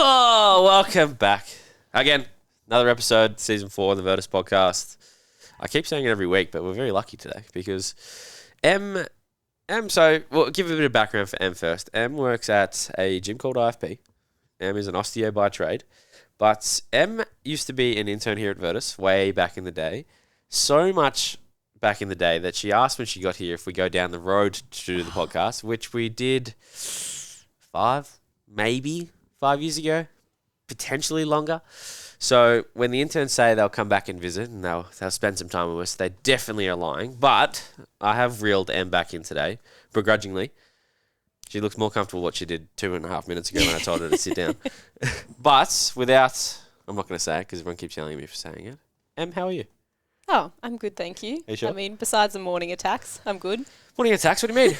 Oh, welcome back. Again, another episode, season 4 of the Virtus podcast. I keep saying it every week, but we're very lucky today because we'll give a bit of background for M first. M works at a gym called IFP. M is an osteo by trade. But M used to be an intern here at Virtus way back in the day. So much back in the day that she asked when she got here if we go down the road to do the podcast, which we did 5 years ago, potentially longer. So when the interns say they'll come back and visit and they'll spend some time with us, they definitely are lying. But I have reeled Em back in today, begrudgingly. She looks more comfortable what she did 2.5 minutes ago when I told her to sit down. But without, I'm not going to say it because everyone keeps yelling at me for saying it. Em, how are you? Oh, I'm good, thank you. Are you sure? I mean, besides the morning attacks, I'm good. Morning attacks, what do you mean?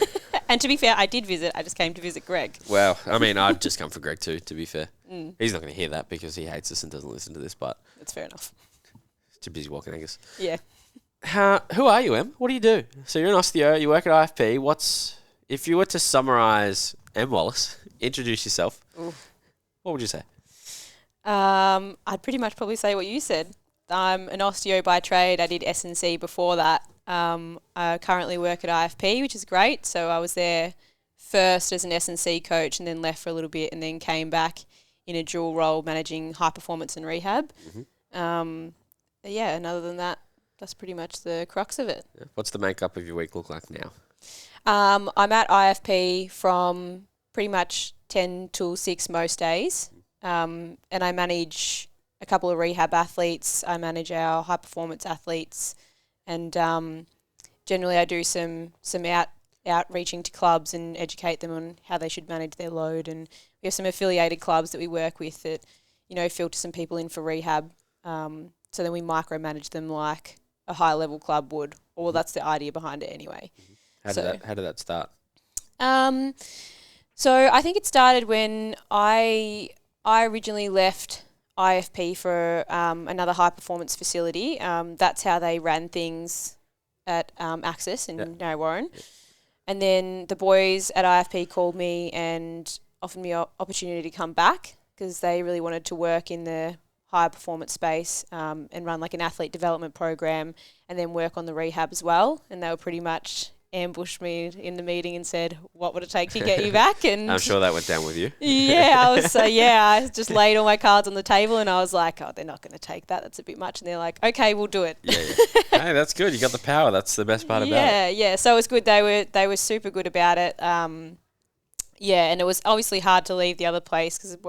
And to be fair, I did visit. I just came to visit Greg. Well, I mean, I'd just come for Greg too, to be fair. He's not going to hear that because he hates us and doesn't listen to this, but... That's fair enough. Too busy walking, I guess. Yeah. Who are you, Em? What do you do? So you're an osteo, you work at IFP. If you were to summarise M. Wallace, introduce yourself, what would you say? I'd pretty much probably say what you said. I'm an osteo by trade. I did S&C before that. I currently work at IFP, which is great. So I was there first as an S&C coach and then left for a little bit and then came back in a dual role managing high performance and rehab. And other than that, that's pretty much the crux of it. Yeah. What's the makeup of your week look like now? I'm at IFP from pretty much 10 till 6 most days. And I manage a couple of rehab athletes. I manage our high performance athletes. And generally I do some outreaching to clubs and educate them on how they should manage their load. And we have some affiliated clubs that we work with that, filter some people in for rehab. So then we micromanage them like a high level club would. Or that's the idea behind it anyway. How did that start? So I think it started when I originally left IFP for another high performance facility. That's how they ran things at Axis in Narre Warren. And then the boys at IFP called me and offered me an opportunity to come back because they really wanted to work in the high performance space and run like an athlete development program and then work on the rehab as well. And they were pretty much ambushed me in the meeting and said, what would it take to get you back? And I'm sure that went down with you. I just laid all my cards on the table and I was like, oh, they're not going to take that. That's a bit much. And they're like, okay, we'll do it. Yeah. Hey, that's good. You got the power. That's the best part about it. Yeah. So it was good. They were super good about it. And it was obviously hard to leave the other place because it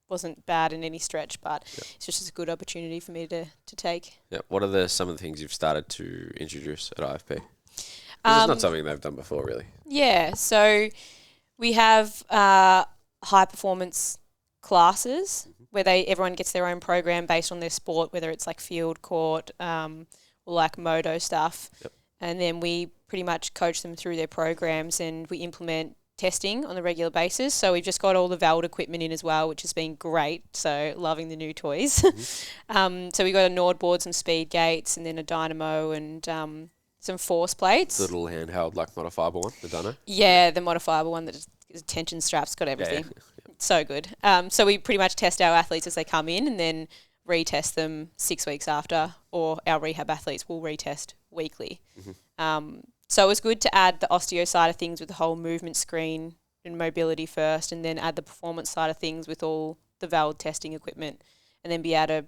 wasn't bad in any stretch, but it's just a good opportunity for me to take. Yeah. What are some of the things you've started to introduce at IFP? It's not something they've done before, really. Yeah, so we have high performance classes where everyone gets their own program based on their sport, whether it's like field, court, or like moto stuff. Yep. And then we pretty much coach them through their programs and we implement testing on a regular basis. So we've just got all the valid equipment in as well, which has been great. So loving the new toys. So we got a Nord board, some speed gates, and then a dynamo and some force plates. The little handheld, like modifiable one, the dyno? Yeah, the modifiable one that is tension straps, got everything. Yeah. So good. So we pretty much test our athletes as they come in and then retest them 6 weeks after, or our rehab athletes will retest weekly. So it was good to add the osteo side of things with the whole movement screen and mobility first, and then add the performance side of things with all the valid testing equipment, and then be able to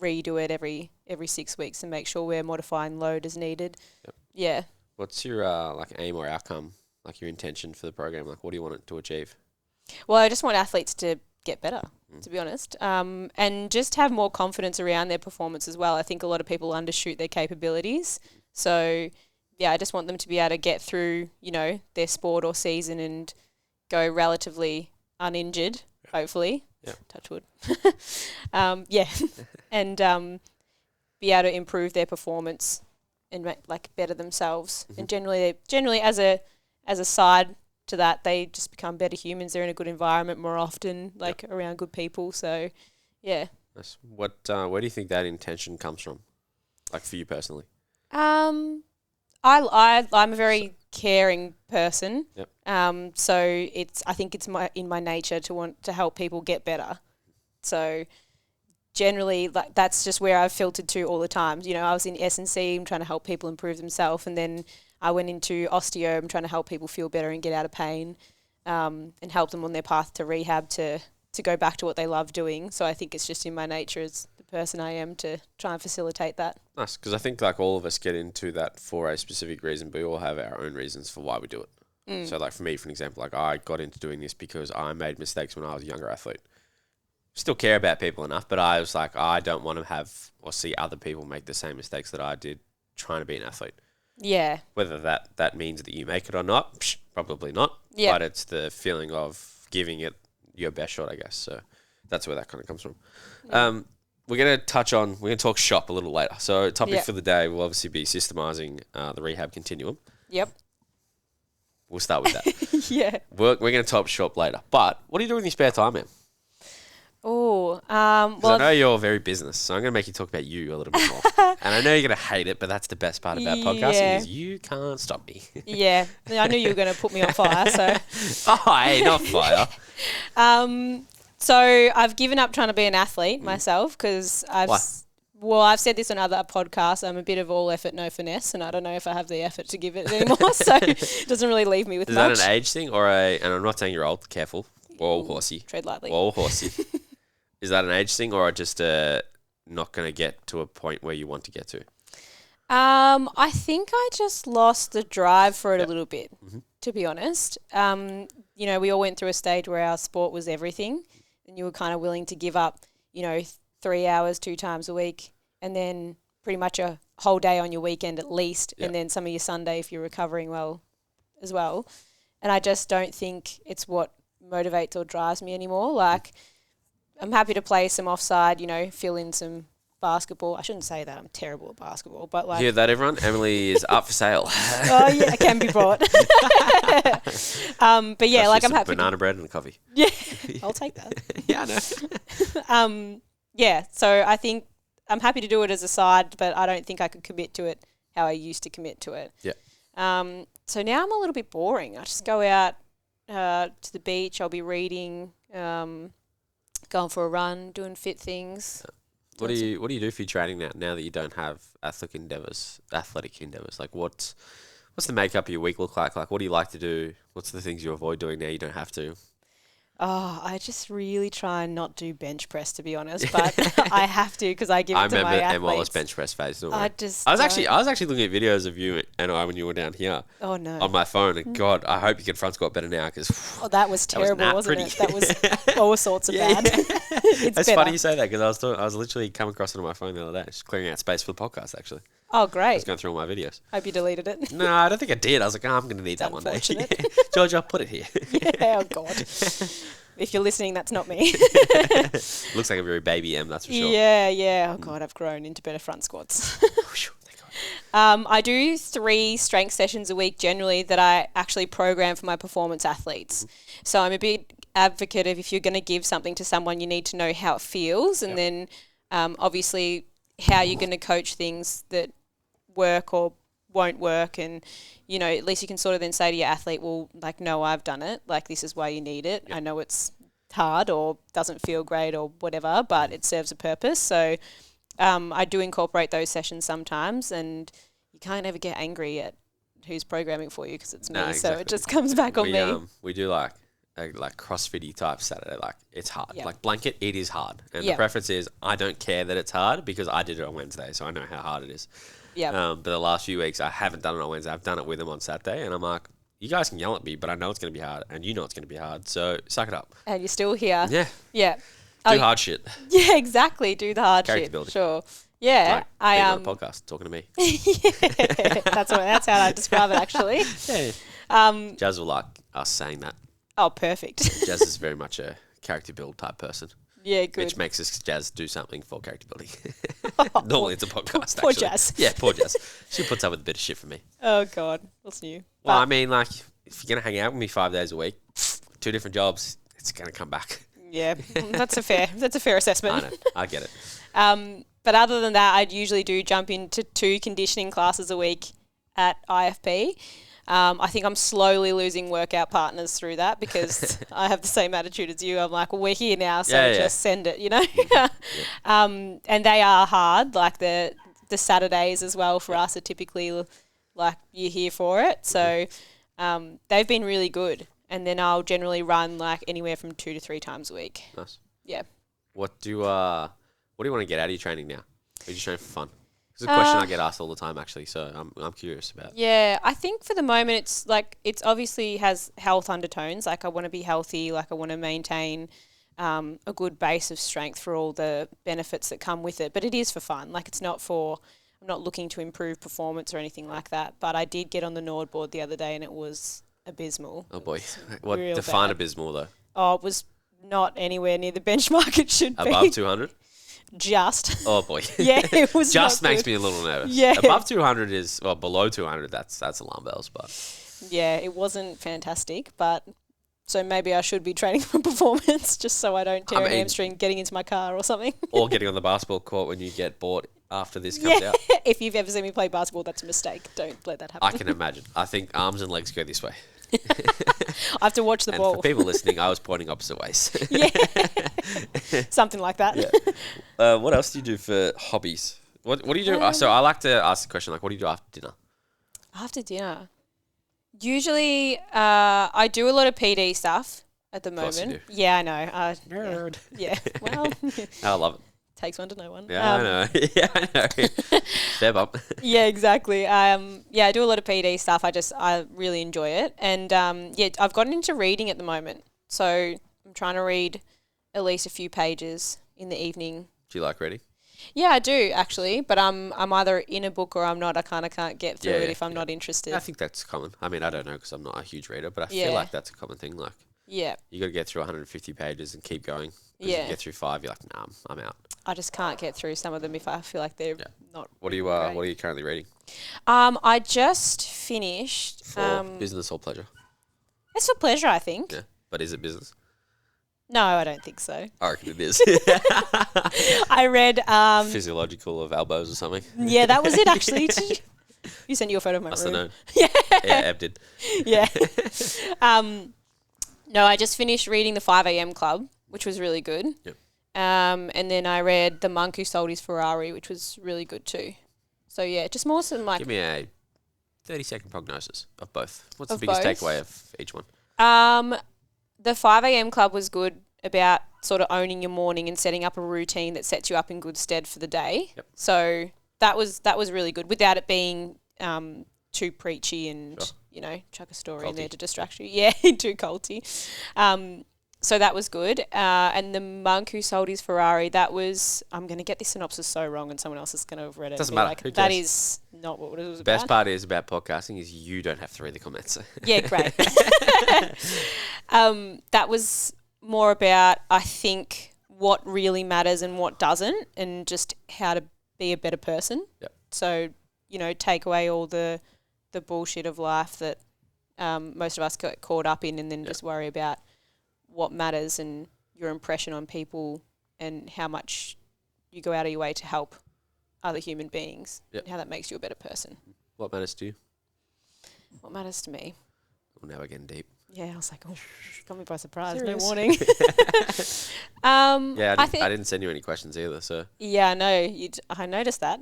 redo it every 6 weeks and make sure we're modifying load as needed. Yep. Yeah. What's your aim or outcome, like your intention for the program? Like, what do you want it to achieve? Well, I just want athletes to get better, to be honest, and just have more confidence around their performance as well. I think a lot of people undershoot their capabilities, so yeah, I just want them to be able to get through, their sport or season and go relatively uninjured, hopefully. Yeah. Touch wood. And be able to improve their performance and better themselves. And generally as a side to that, they just become better humans. They're in a good environment more often, around good people. So, yeah. Nice. What? Where do you think that intention comes from? Like for you personally? I'm a very caring person. Yep. So I think it's in my nature to want to help people get better. So generally, like, that's just where I've filtered to all the time. You know, I was in S&C, I'm trying to help people improve themselves, and then I went into osteo, I'm trying to help people feel better and get out of pain, and help them on their path to rehab to go back to what they love doing. So I think it's just in my nature as the person I am to try and facilitate that. Nice, because I think like all of us get into that for a specific reason, but we all have our own reasons for why we do it. So like for me, for example, like I got into doing this because I made mistakes when I was a younger athlete. Still care about people enough, but I was like, I don't want to have or see other people make the same mistakes that I did trying to be an athlete. Yeah. Whether that means that you make it or not, probably not. Yeah. But it's the feeling of giving it your best shot, I guess. So that's where that kind of comes from. Yeah. We're going to talk shop a little later. So topic for the day will obviously be systemising the rehab continuum. Yep. We'll start with that. Yeah. We're going to talk shop later. But what do you do in your spare time, man? Oh, well, I know you're very business, so I'm going to make you talk about you a little bit more. And I know you're going to hate it, but that's the best part about podcasting is you can't stop me. Yeah, I knew you were going to put me on fire. So, hey, not fire. So I've given up trying to be an athlete myself because I've said this on other podcasts. I'm a bit of all effort, no finesse, and I don't know if I have the effort to give it anymore. So it doesn't really leave me with much. Is that an age thing or and I'm not saying you're old. Careful, whoa, horsey. Tread lightly. Whoa, horsey. Is that an age thing or just not going to get to a point where you want to get to? I think I just lost the drive for it a little bit, to be honest. You know, we all went through a stage where our sport was everything and you were kind of willing to give up, 3 hours 2 times a week and then pretty much a whole day on your weekend at least and then some of your Sunday if you're recovering well as well. And I just don't think it's what motivates or drives me anymore. Like, I'm happy to play some offside, fill in some basketball. I shouldn't say that. I'm terrible at basketball, but like... Hear that, everyone? Emily is up for sale. Oh, yeah, it can be brought. But yeah, like I'm happy... Banana bread and coffee. Yeah, I'll take that. Yeah, I know. Yeah, so I think I'm happy to do it as a side, but I don't think I could commit to it how I used to commit to it. Yeah. So now I'm a little bit boring. I just go out to the beach. I'll be reading... going for a run, doing fit things. What do you do for your training now that you don't have athletic endeavours? Like what's the makeup of your week look like? Like what do you like to do? What's the things you avoid doing now you don't have to? Oh, I just really try and not do bench press, to be honest, but I have to because I give it to my athletes. I remember Wallace bench press phase. Don't worry. I was actually looking at videos of you and I when you were down here. Oh no! On my phone, and God, I hope you can front squat better now because. Oh, that was terrible, wasn't it? That was all sorts of bad. It's better. Funny you say that because I was literally coming across it on my phone the other day, just clearing out space for the podcast. Actually. Oh, great! I was going through all my videos. Hope you deleted it. No, I don't think I did. I was like, I'm going to need that one day. George, I'll put it here. Yeah, oh God. If you're listening, that's not me. Looks like a very baby M, that's for sure. Yeah. Oh, God, I've grown into better front squats. I do 3 strength sessions a week generally that I actually program for my performance athletes. So I'm a big advocate of if you're going to give something to someone, you need to know how it feels and then obviously how you're going to coach things that work or won't work and at least you can sort of then say to your athlete, well, like, no, I've done it, like this is why you need it. I know it's hard or doesn't feel great or whatever, but it serves a purpose. So I do incorporate those sessions sometimes and you can't ever get angry at who's programming for you because it's me. Exactly. So it just comes back on me. We do like CrossFit-y type Saturday, like it's hard. Like blanket, it is hard. And the preference is I don't care that it's hard because I did it on Wednesday, so I know how hard it is. But the last few weeks I haven't done it on Wednesday. I've done it with them on Saturday and I'm like, you guys can yell at me, but I know it's going to be hard and you know it's going to be hard. So suck it up. And you're still here. Yeah. Do hard shit. Yeah, exactly. Do the hard Character shit. Building. Sure. Yeah. Like I on a podcast talking to me. Yeah. That's how I describe it actually. Yeah. Jazz will like us saying that. Oh, perfect. Jazz is very much a character build type person. Yeah, good. Which makes us Jazz do something for character building. Normally it's a podcast, poor actually. Jazz. Yeah, poor Jazz. She puts up with a bit of shit for me. Oh, God. What's new? Well, I mean, like, if you're going to hang out with me 5 days a week, 2 different jobs, it's going to come back. Yeah, that's a fair assessment. I know. I get it. But other than that, I'd usually do jump into 2 conditioning classes a week at IFP. I think I'm slowly losing workout partners through that because I have the same attitude as you. I'm like, well, we're here now, so just send it, you know. And they are hard. Like the Saturdays as well for us are typically like you're here for it. So they've been really good. And then I'll generally run like anywhere from 2 to 3 times a week. Nice. Yeah. What do you want to get out of your training now? Are you just training for fun? It's a question I get asked all the time, actually. So I'm curious about. Yeah, I think for the moment it's obviously has health undertones. Like I want to be healthy. Like I want to maintain a good base of strength for all the benefits that come with it. But it is for fun. Like I'm not looking to improve performance or anything like that. But I did get on the Nord board the other day and it was abysmal. Oh boy, what define abysmal though? Oh, it was not anywhere near the benchmark it should be. Above 200? Just. Oh boy. Yeah, it was just not makes good. me a little nervous. Yeah. Above 200 is, well, below 200, that's alarm bells, but. Yeah, it wasn't fantastic, but so maybe I should be training for performance just so I don't tear a hamstring getting into my car or something. Or getting on the basketball court when you get bored after this comes out. If you've ever seen me play basketball, that's a mistake. Don't let that happen. I can imagine. I think arms and legs go this way. I have to watch the ball. For people listening, I was pointing opposite ways. Yeah. Something like that. Yeah. What else do you do for hobbies? What do you do? So I like to ask the question, like, what do you do after dinner? After dinner? Usually I do a lot of PD stuff at the moment. You do. Yeah, I know. Nerd. Yeah. Well, I love it. takes one to know one. Yeah, I know. Yeah, I know. Fair bump. Yeah, exactly. I do a lot of PD stuff. I really enjoy it. And I've gotten into reading at the moment. So I'm trying to read at least a few pages in the evening. Do you like reading? Yeah, I do actually, but I'm either in a book or I'm not. I kind of can't get through it if I'm not interested. I think that's common. I mean, I don't know because I'm not a huge reader, but I feel like that's a common thing. Like, you got to get through 150 pages and keep going. If you get through 5, you're like, nah, I'm out. I just can't get through some of them if I feel like they're not. What are you currently reading? I just finished. For business or pleasure? It's for pleasure, I think. Yeah, but is it business? No, I don't think so. I reckon it is. I read Physiological of elbows or something. Yeah, that was it actually. You sent you a photo of my Must room. have known. Yeah, Eb did. Yeah. No, I just finished reading the 5 a.m. Club, which was really good. Yep. And then I read The Monk Who Sold His Ferrari, which was really good too. So yeah, just more some like. Give me a 30-second prognosis of both. What's the Of biggest both? takeaway of each one? The 5 a.m. Club was good about sort of owning your morning and setting up a routine that sets you up in good stead for the day. Yep. So that was really good without it being too preachy and chuck a story in there to distract you. Yeah, too culty. So that was good. And The Monk Who Sold His Ferrari, that was, I'm going to get this synopsis so wrong and someone else is going to have read it. Doesn't matter. Like, Who that cares? is not what it was The best about. part is about podcasting is you don't have to read the comments. Yeah, great. That was more about, I think, what really matters and what doesn't, and just how to be a better person. Yep. So, take away all the bullshit of life that most of us get caught up in, and then just worry about what matters and your impression on people and how much you go out of your way to help other human beings and how that makes you a better person. What matters to you? What matters to me? Well, now we're getting deep. Yeah, I was like, oh, got me by surprise. Serious? No warning. I didn't send you any questions either, so. Yeah, I know. I noticed that.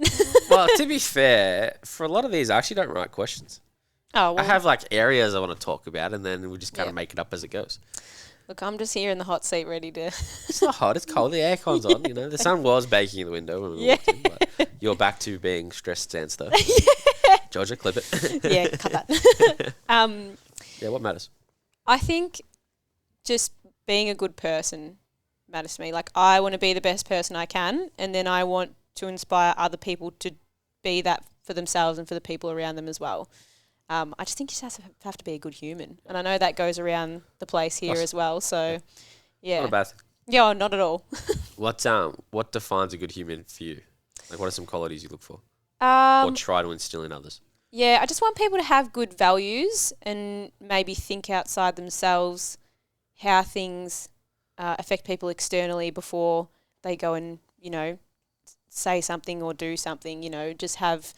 Well, to be fair, for a lot of these, I actually don't write questions. Oh, well, I have like areas I want to talk about, and then we just kind of make it up as it goes. Look, I'm just here in the hot seat ready to... It's not hot, it's cold, the aircon's on, The sun was baking in the window when we walked in, but you're back to being stressed standstill. Georgia, clip it. Yeah, cut that. Yeah, what matters? I think just being a good person matters to me. Like, I want to be the best person I can, and then I want to inspire other people to be that for themselves and for the people around them as well. I just think you just have to be a good human. And I know that goes around the place here as well. So, yeah. Not a bad thing. Yeah, not at all. What defines a good human for you? Like, what are some qualities you look for? Um, Or try to instill in others? Yeah, I just want people to have good values and maybe think outside themselves how things affect people externally before they go and, say something or do something, just have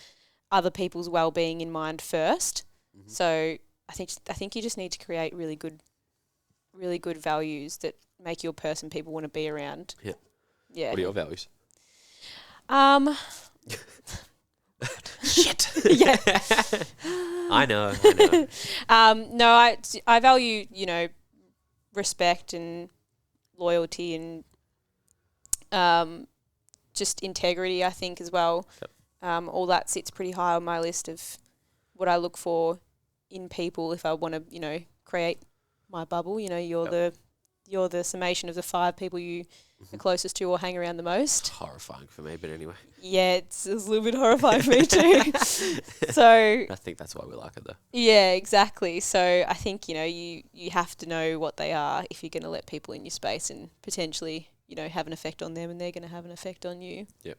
other people's well-being in mind first. So I think you just need to create really good values that make you a person people want to be around. Yeah. Yeah. What are your values? Shit. Yeah. I know. No, I value, respect and loyalty and just integrity, I think, as well. Yep. All that sits pretty high on my list of what I look for in people if I want to, create my bubble. You're the summation of the 5 people you are closest to or hang around the most. Horrifying for me, but anyway. Yeah, it's a little bit horrifying for me too. So I think that's why we like it though. yeah, exactly. So I think, you have to know what they are if you're going to let people in your space and potentially, have an effect on them, and they're going to have an effect on you. Yep.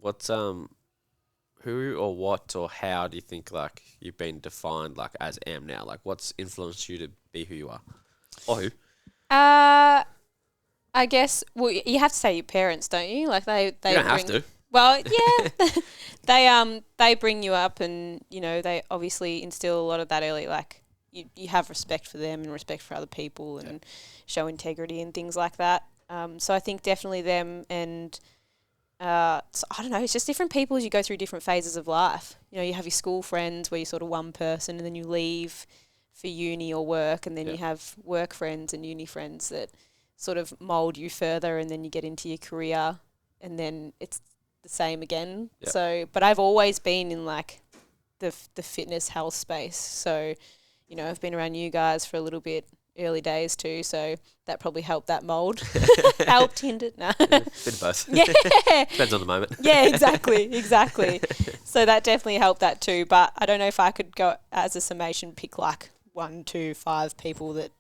What's who or what or how do you think like you've been defined like as am now? Like what's influenced you to be who you are? Or who? I guess you have to say your parents, don't you? Like they You don't have to. Well, yeah. They bring you up, and they obviously instill a lot of that early. Like you have respect for them and respect for other people, and show integrity and things like that. So I think definitely them, and so I don't know. It's just different people as you go through different phases of life. You have your school friends where you're sort of one person, and then you leave for uni or work, and then you have work friends and uni friends that sort of mould you further, and then you get into your career, and then it's the same again. Yep. So, but I've always been in like the fitness health space. So, I've been around you guys for a little bit, early days too. So that probably helped that mould. Helped, hindered. No. Bit of both. Yeah. Depends on the moment. Yeah, exactly. So that definitely helped that too. But I don't know if I could go as a summation, pick like 1, 2, 5 people that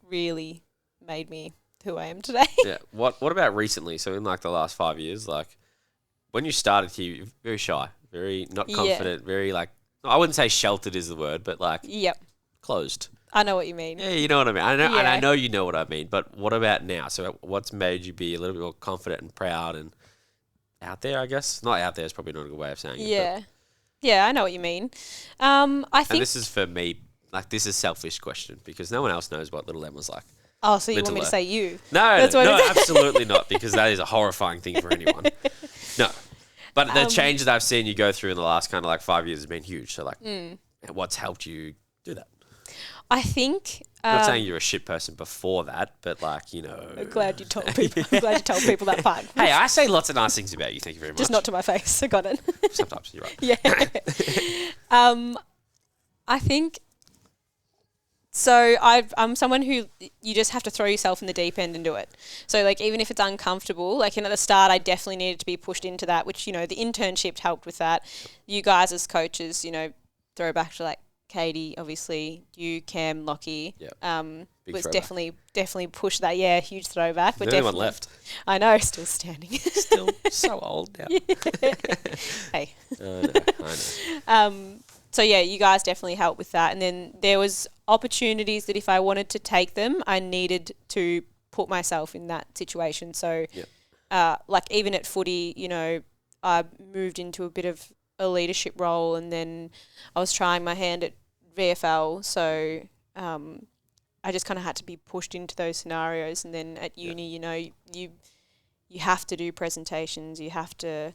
really made me who I am today. Yeah. What about recently? So in like the last 5 years, like when you started here, you're very shy, very not confident, very like, I wouldn't say sheltered is the word, but like closed. I know what you mean. Yeah, you know what I mean. I know, and I know you know what I mean. But what about now? So what's made you be a little bit more confident and proud and out there? I guess not out there is probably not a good way of saying it. Yeah, I know what you mean. I think. And this is for me. Like this is a selfish question because no one else knows what little Em was like. Oh, so you want me to say you? No, absolutely not, because that is a horrifying thing for anyone. No. But the change that I've seen you go through in the last kind of like 5 years has been huge. So like, what's helped you do that? I think. I'm not saying you're a shit person before that, but like, I'm glad you told people. I'm glad you told people that part. Hey, I say lots of nice things about you. Thank you very much. Just not to my face. I got it. Sometimes you're right. Yeah. I think. So I'm someone who you just have to throw yourself in the deep end and do it. So like even if it's uncomfortable, like at the start I definitely needed to be pushed into that, which the internship helped with that. You guys as coaches, throw back to like Katie, obviously, you, Cam, Lockie, was definitely pushed that. Yeah, huge throwback. But anyone left? I know, still standing. Still so old now. Hey. I know. So yeah, you guys definitely helped with that. And then there was opportunities that if I wanted to take them, I needed to put myself in that situation. So like even at footy, I moved into a bit of a leadership role, and then I was trying my hand at VFL. So I just kind of had to be pushed into those scenarios. And then at uni, you have to do presentations, you have to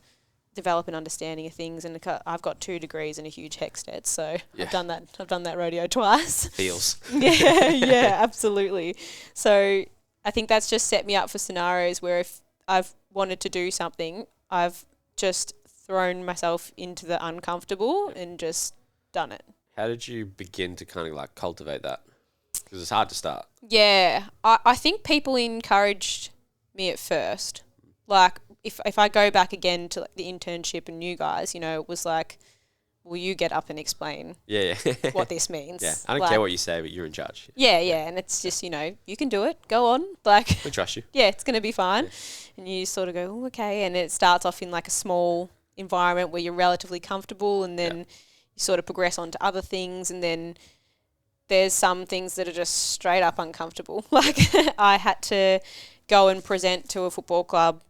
develop an understanding of things, and I've got 2 degrees and a huge HECS, so I've done that rodeo twice. Feels. Yeah, absolutely. So I think that's just set me up for scenarios where if I've wanted to do something, I've just thrown myself into the uncomfortable and just done it. How did you begin to kind of like cultivate that? Because it's hard to start. Yeah, I think people encouraged me at first. Like if I go back again to like the internship and you guys, it was like, will you get up and explain what this means? Yeah, I don't care what you say, but you're in charge. Yeah, and it's just, you can do it. Go on. Like, we trust you. Yeah, it's going to be fine. Yeah. And you sort of go, oh, okay. And it starts off in like a small environment where you're relatively comfortable, and then you sort of progress on to other things, and then there's some things that are just straight up uncomfortable. Like I had to go and present to a football club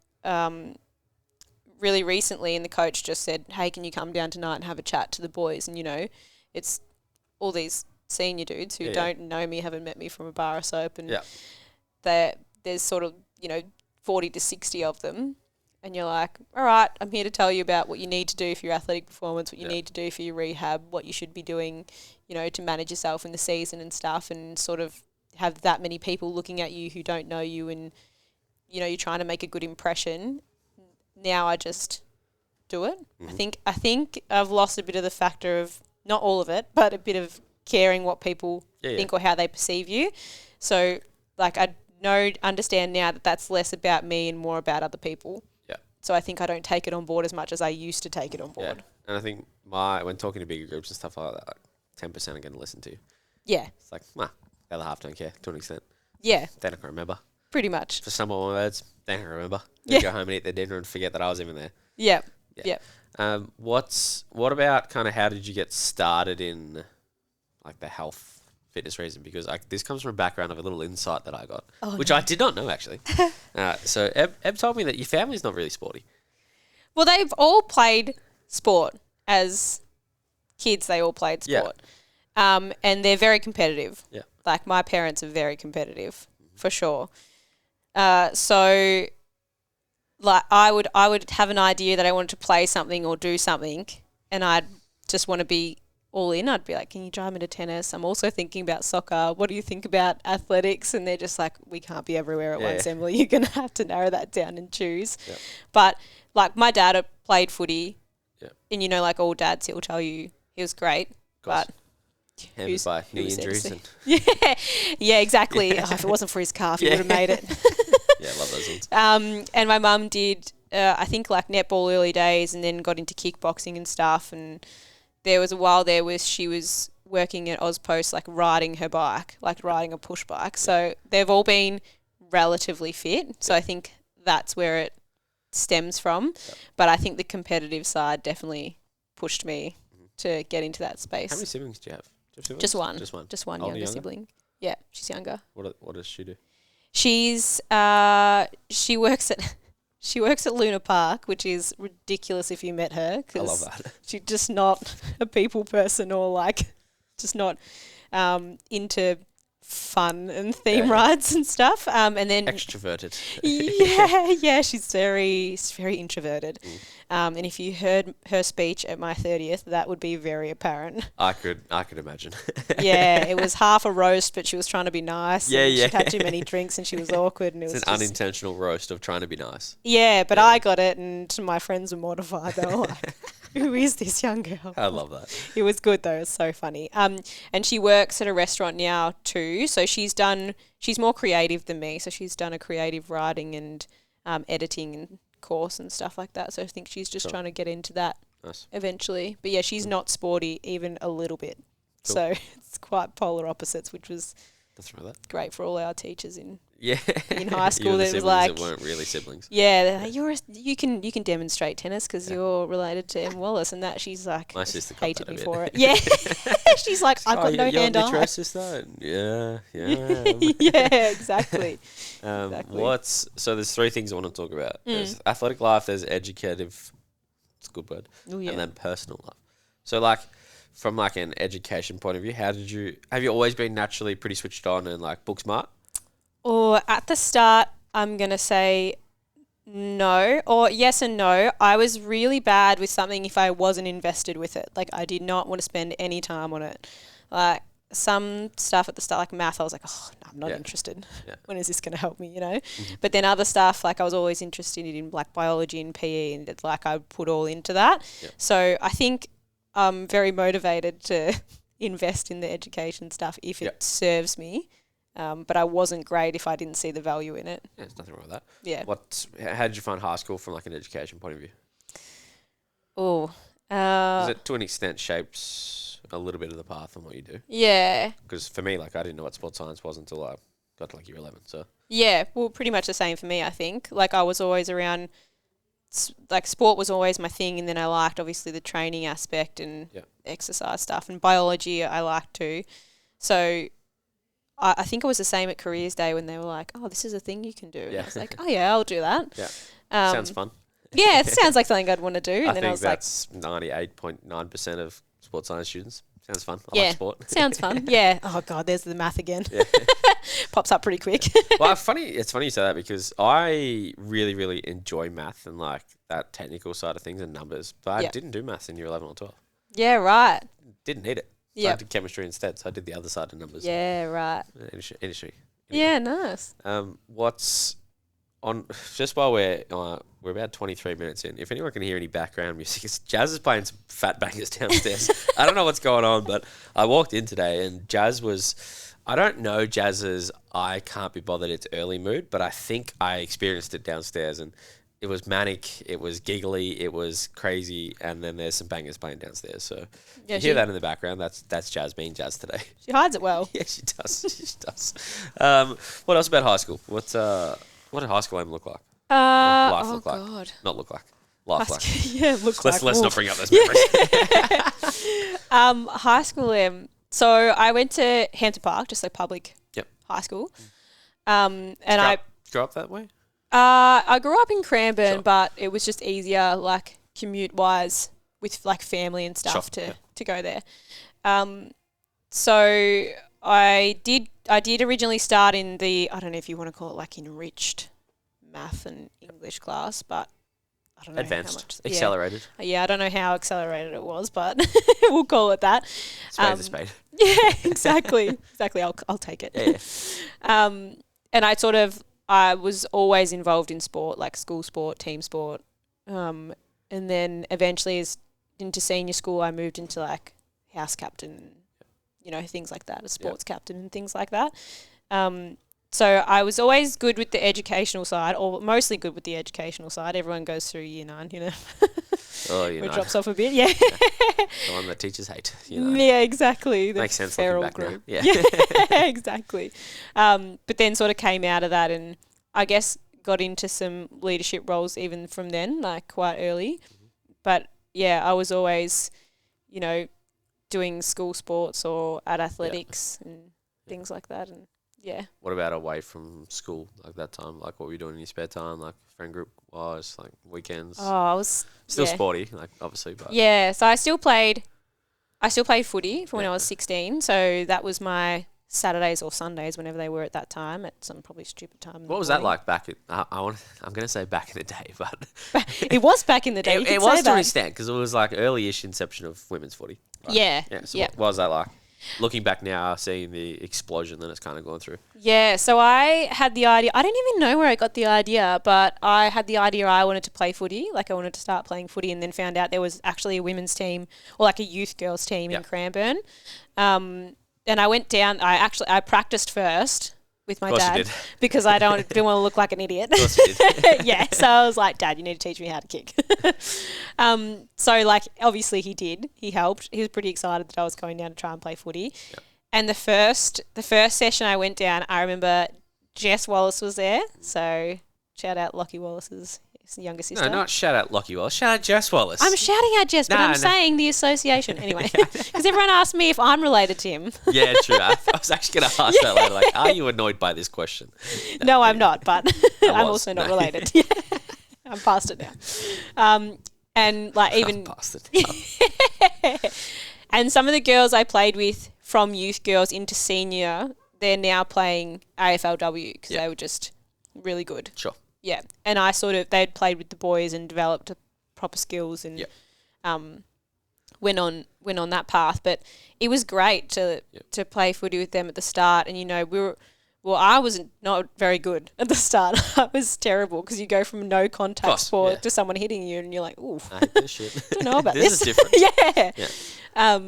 really recently, and the coach just said, hey, can you come down tonight and have a chat to the boys? And it's all these senior dudes who Yeah. don't know me, haven't met me from a bar of soap, and Yeah. there's sort of, 40 to 60 of them, and you're like, all right, I'm here to tell you about what you need to do for your athletic performance, what you need to do for your rehab, what you should be doing, to manage yourself in the season and stuff, and sort of have that many people looking at you who don't know you, and, you're trying to make a good impression. Now I just do it. Mm-hmm. I think I've lost a bit of the factor of, not all of it, but a bit of caring what people think or how they perceive you. So, like, I understand now that that's less about me and more about other people. Yeah. So I think I don't take it on board as much as I used to take it on board. Yeah. And I think when talking to bigger groups and stuff like that, like 10% are going to listen to you. Yeah. It's like, the other half don't care to an extent. Yeah. They're not going to remember. Pretty much. For some of my words, they're not going to remember. They'll go home and eat their dinner and forget that I was even there. Yeah. Yeah. What about kind of how did you get started in like the health fitness reason? Because this comes from a background of a little insight that I got, which I did not know actually. So Eb told me that your family's not really sporty. Well, they've all played sport as kids. They all played sport, and they're very competitive. Yeah. Like my parents are very competitive for sure. So like I would have an idea that I wanted to play something or do something, and I'd just want to be all in. I'd be like, can you drive me to tennis? I'm also thinking about soccer. What do you think about athletics? And they're just like, we can't be everywhere at once, Emily. You're going to have to narrow that down and choose. Yep. But like my dad had played footy, and like all dads, he'll tell you he was great, but hampered by knee who's there to injuries. see? Yeah, exactly. If it wasn't for his calf, he would have made it. Yeah, I love those ones. And my mum did, I think, like netball early days, and then got into kickboxing and stuff. And there was a while there where she was working at Ozpost, like riding her bike, like riding a push bike. So they've all been relatively fit. So I think that's where it stems from. But I think the competitive side definitely pushed me to get into that space. How many siblings do you have? Just one. Just one Older, younger sibling. Yeah, she's younger. What does she do? She's she works at Luna Park, which is ridiculous if you met her. I love that. She's just not a people person, or like just not into fun and theme rides and stuff. And then Extroverted. yeah, she's very introverted. And if you heard her speech at my 30th, that would be very apparent. I could imagine. Yeah, it was half a roast, but she was trying to be nice. Yeah. She'd had too many drinks and she was awkward. And it was It's an unintentional roast of trying to be nice. Yeah, but I got it, and my friends were mortified. They were like, who is this young girl? I love that. It was good though. It was so funny. And she works at a restaurant now too. So she's more creative than me. So she's done a creative writing and editing course and stuff like that. So I think she's just trying to get into that eventually. But yeah, she's not sporty even a little bit. Cool. So it's quite polar opposites, which was great for all our teachers in high school. That was like, that weren't really siblings. Yeah, like, you can demonstrate tennis because you're related to Em Wallace, and that she's like my sister hated me for it. Yeah, she's like, I've got no hand eye. Your sister? Yeah. Yeah, exactly. So there's three things I want to talk about. There's athletic life, there's educative, it's a good word, and then personal life. So like from like an education point of view, have you always been naturally pretty switched on and like book smart? Or at the start, I'm going to say no, or yes and no. I was really bad with something if I wasn't invested with it. Like I did not want to spend any time on it. Like some stuff at the start, like math, I was like, oh, no, I'm not interested. Yeah. When is this going to help me, Mm-hmm. But then other stuff, like I was always interested in like biology and PE, and it's like I put all into that. Yeah. So I think I'm very motivated to invest in the education stuff if it serves me. But I wasn't great if I didn't see the value in it. Yeah, there's nothing wrong with that. Yeah. How did you find high school from like an education point of view? Because it to an extent shapes a little bit of the path on what you do. Yeah. Because for me, like I didn't know what sports science was until I got to like year 11. So. Yeah, well, pretty much the same for me. I think like I was always around. Like sport was always my thing, and then I liked obviously the training aspect and exercise stuff, and biology I liked too. So. I think it was the same at Careers Day when they were like, oh, this is a thing you can do. And I was like, oh, yeah, I'll do that. Yeah. Sounds fun. Yeah, it sounds like something I'd want to do. And I think that's 98.9% of sports science students. Sounds fun. I like sport. Sounds fun. Yeah. Oh God, there's the math again. Yeah. Pops up pretty quick. Well, it's funny you say that because I really, really enjoy math and like that technical side of things and numbers, but I didn't do maths in year 11 or 12. Yeah, right. Didn't need it. So I did chemistry instead, so I did the other side of numbers. Yeah, right. Industry. Yeah, nice. What's on? Just while we're about 23 minutes in. If anyone can hear any background music, Jazz is playing some fat bangers downstairs. I don't know what's going on, but I walked in today and Jazz was. I don't know Jazz's I can't be bothered, it's early mood, but I think I experienced it downstairs and it was manic, it was giggly, it was crazy, and then there's some bangers playing downstairs. So you hear that in the background, that's Jazz being Jazz today. She hides it well. Yeah, she does. She does. What else about high school? What did high school aim look like? Life look like? God. Not look like. Life like. Yeah, look like. Let's not bring up those memories. High school So I went to Hampton Park, just like public high school. And I grew up that way? I grew up in Cranbourne, but it was just easier, like commute wise, with like family and stuff to go there. So I did originally start in the, I don't know if you want to call it like enriched math and English class, but I don't know advanced, how much, accelerated. Yeah, I don't know how accelerated it was, but we'll call it that. Spade's a spade. Yeah, exactly. I'll take it. Yeah. And I was always involved in sport, like school sport, team sport. And then eventually into senior school, I moved into like house captain, things like that, a sports captain and things like that. So I was always good with the educational side, or mostly good with the educational side. Everyone goes through year 9, Oh, it drops off a bit, yeah. The one that teachers hate, Yeah, exactly. The makes sense looking back now. Yeah. Exactly. But then sort of came out of that and I guess got into some leadership roles even from then, like quite early. But yeah, I was always, doing school sports or at athletics and things like that. And yeah. What about away from school, like that time? Like what were you doing in your spare time, like friend group wise, like weekends? Oh, I was still sporty, like obviously, but yeah. So I still played footy from when I was 16. So that was my Saturdays or Sundays, whenever they were at that time, at some probably stupid time. What was that like back in? I'm going to say back in the day, but it was back in the day. It was to an extent because it was like early-ish inception of women's footy. Right? Yeah. Yeah. So what was that like? Looking back now, seeing the explosion that it's kind of gone through. Yeah, so I had the idea. I don't even know where I got the idea, but I had the idea I wanted to play footy. Like I wanted to start playing footy, and then found out there was actually a women's team or like a youth girls team in Cranbourne. And I went down. I practiced first with my dad because I didn't want to look like an idiot. Of course you did. Yeah, so I was like, Dad, you need to teach me how to kick. So like obviously he did. He helped. He was pretty excited that I was going down to try and play footy. Yep. And the first session I went down, I remember Jess Wallace was there. So shout out Lockie Wallace's younger sister. No, not shout out Lockie Wallace. Shout out Jess Wallace. I'm shouting out Jess, but I'm saying the association anyway. Because everyone asked me if I'm related to him. Yeah, true. I was actually going to ask that later. Like, are you annoyed by this question? No, I'm not, but I'm also not related. Yeah. I'm past it now. And like even past it. And some of the girls I played with from youth girls into senior, they're now playing AFLW because they were just really good. Sure. Yeah, and they'd played with the boys and developed proper skills and went on that path. But it was great to play footy with them at the start. And I was not very good at the start. I was terrible because you go from no contact sport to someone hitting you, and you're like, ooh, I hate this shit. Don't know about this. This is different. Yeah.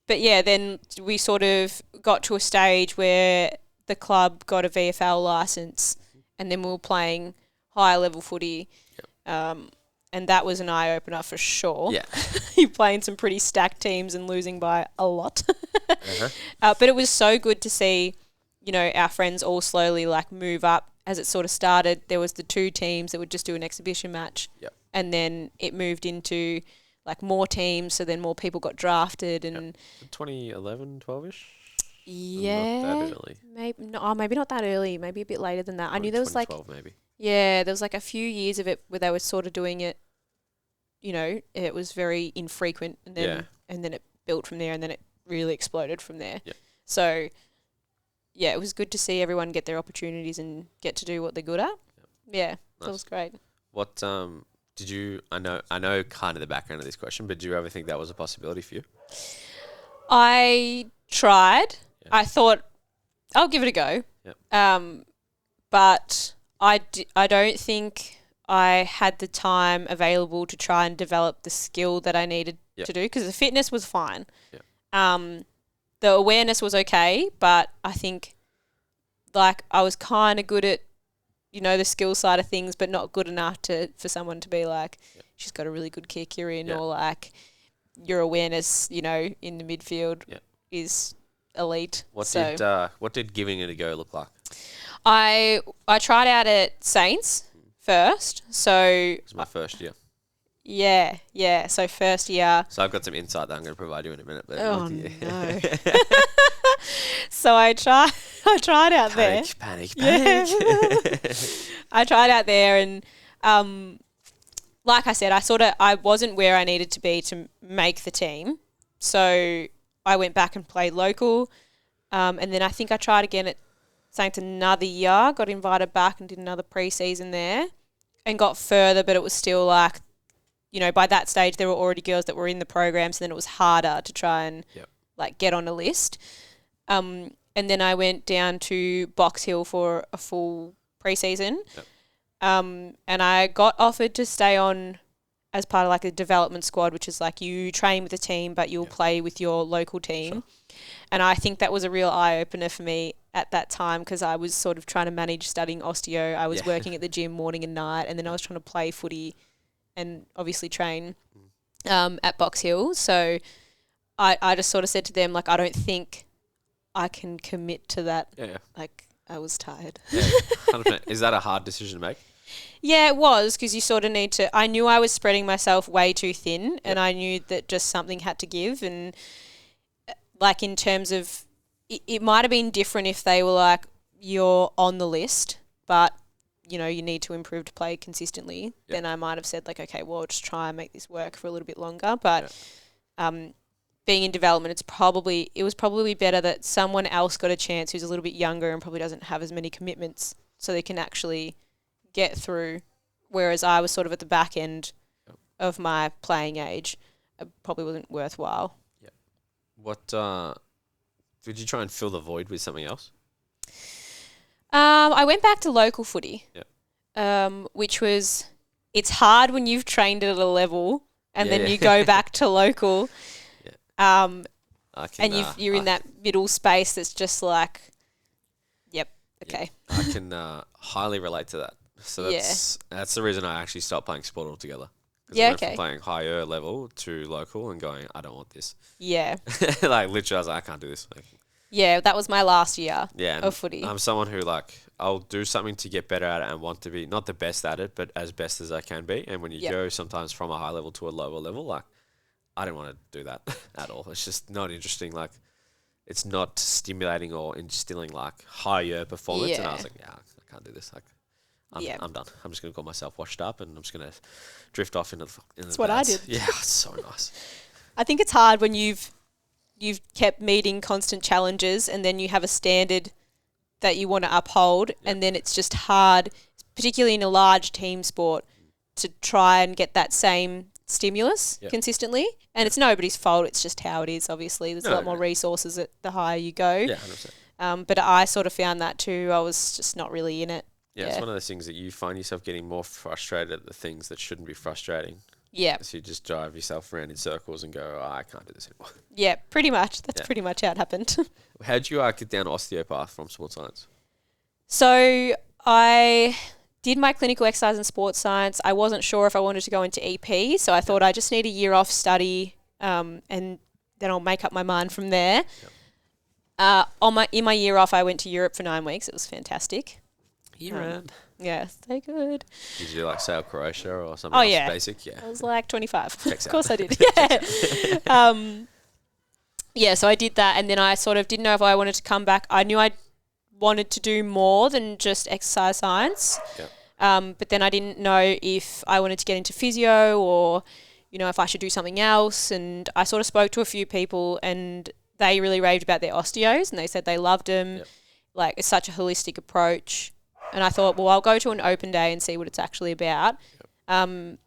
But yeah, then we sort of got to a stage where the club got a VFL license. And then we were playing higher level footy. Yep. And that was an eye-opener for sure. Yeah. You're playing some pretty stacked teams and losing by a lot. But it was so good to see, our friends all slowly like move up. As it sort of started, there was the 2 teams that would just do an exhibition match. Yep. And then it moved into like more teams, so then more people got drafted. And 2011, 12-ish? Yeah, not that early. Maybe not that early. Maybe a bit later than that. I knew there was like maybe. Yeah, there was like a few years of it where they were sort of doing it. It was very infrequent, and then it built from there, and then it really exploded from there. Yeah. So, yeah, it was good to see everyone get their opportunities and get to do what they're good at. Yeah, Nice. that was great. What did you? I know kind of the background of this question, but did you ever think that was a possibility for you? I tried. Yeah. I thought I'll give it a go. Yeah. But I don't think I had the time available to try and develop the skill that I needed Yeah. to do, because the fitness was fine. Yeah. The awareness was okay, but I think like I was kind of good at, you know, the skill side of things, but not good enough for someone to be like, she's got a really good kick, you're in, or like your awareness, you know, in the midfield is elite. What did giving it a go look like? I tried out at Saints first, so It was my first year. yeah. So first year. So I've got some insight that I'm going to provide you in a minute. But Oh no! So I tried out there. Panic. Yeah. I tried out there, and like I said, I wasn't where I needed to be to make the team. So I went back and played local, and then I think I tried again at Saints another year. Got invited back and did another pre-season there, and got further, but it was still like, you know, by that stage there were already girls that were in the program, so then it was harder to try and like get on a list. And then I went down to Box Hill for a full pre-season. Yep. And I got offered to stay on as part of like a development squad, which is like you train with a team, but you'll play with your local team. Sure. And I think that was a real eye-opener for me at that time, because I was sort of trying to manage studying osteo. I was working at the gym morning and night, and then I was trying to play footy and obviously train at Box Hill. So I just sort of said to them, like, I don't think I can commit to that. Yeah. Like, I was tired. Yeah, 100%. Is that a hard decision to make? Yeah, it was, because you sort of need to... I knew I was spreading myself way too thin, and I knew that just something had to give. And, like, in terms of... It might have been different if they were like, you're on the list, but, you know, you need to improve to play consistently. Then I might have said, like, okay, well, I'll just try and make this work for a little bit longer. But being in development, it was probably better that someone else got a chance who's a little bit younger and probably doesn't have as many commitments, so they can actually get through. Whereas I was sort of at the back end of my playing age. It probably wasn't worthwhile. Yeah. What did you try and fill the void with something else? I went back to local footy. Which was, it's hard when you've trained at a level and then you go back to local. And you're in that middle space that's just like, okay. I can highly relate to that. So that's the reason I actually stopped playing sport altogether. I went from playing higher level to local and going, I don't want this. Yeah. Like, literally, I was like, I can't do this. Like, yeah, that was my last year of footy. I'm someone who, like, I'll do something to get better at it and want to be not the best at it, but as best as I can be. And when you go sometimes from a high level to a lower level, like, I didn't want to do that at all. It's just not interesting. Like, it's not stimulating or instilling, like, higher performance. Yeah. And I was like, I can't do this. Like, I'm done. I'm just going to call myself washed up, and I'm just going to drift off into the That's what I did. Yeah, it's so nice. I think it's hard when you've kept meeting constant challenges, and then you have a standard that you want to uphold, and then it's just hard, particularly in a large team sport, to try and get that same stimulus consistently. And it's nobody's fault. It's just how it is, obviously. There's a lot more resources at the higher you go. Yeah, 100%. But I sort of found that too. I was just not really in it. Yeah, it's one of those things that you find yourself getting more frustrated at the things that shouldn't be frustrating. Yeah. So you just drive yourself around in circles and go, I can't do this anymore. Yeah, pretty much. That's pretty much how it happened. How did you get down osteopath from sports science? So I did my clinical exercise and sports science. I wasn't sure if I wanted to go into EP, so I thought I just need a year off study, and then I'll make up my mind from there. In my year off, I went to Europe for 9 weeks. It was fantastic. Europe. Yeah, stay good. Did you like sail Croatia or something else basic? Yeah. I was like 25. Checks of course out. I did. Yeah. So I did that, and then I sort of didn't know if I wanted to come back. I knew I wanted to do more than just exercise science. Yep. But then I didn't know if I wanted to get into physio or, if I should do something else. And I sort of spoke to a few people and they really raved about their osteos and they said they loved them. Yep. Like, it's such a holistic approach. And I thought, well, I'll go to an open day and see what it's actually about. Yep.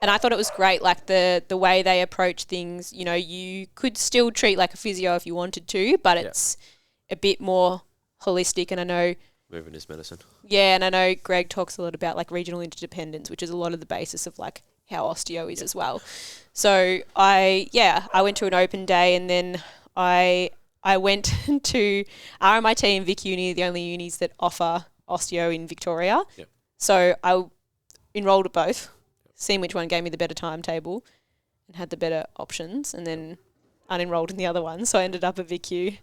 And I thought it was great, like the way they approach things. You could still treat like a physio if you wanted to, but it's a bit more holistic. And I know movement is medicine. Yeah, and I know Greg talks a lot about like regional interdependence, which is a lot of the basis of like how osteo is as well. So I went to an open day, and then I went to RMIT and Vic Uni, the only unis that offer osteo in Victoria. Yep. So I enrolled at both, seen which one gave me the better timetable and had the better options, and then unenrolled in the other one. So I ended up at Vic Uni,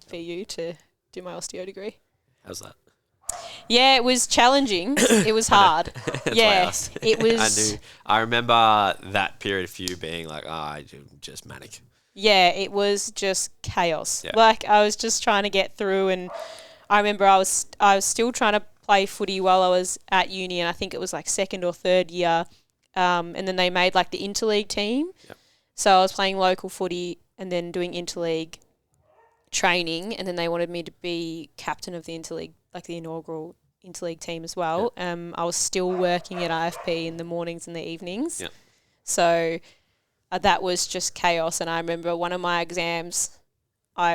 VU, to do my osteo degree. How's that? Yeah, it was challenging. It was hard. Yeah, it was. I remember that period for you being like, just manic. Yeah, it was just chaos. Yeah. Like, I was just trying to get through, and I remember I was still trying to play footy while I was at uni, and I think it was like second or third year, and then they made like the interleague team. Yep. So I was playing local footy and then doing interleague training, and then they wanted me to be captain of the interleague, like the inaugural interleague team as well. Yep. I was still working at IFP in the mornings and the evenings. Yep. So that was just chaos. And I remember one of my exams,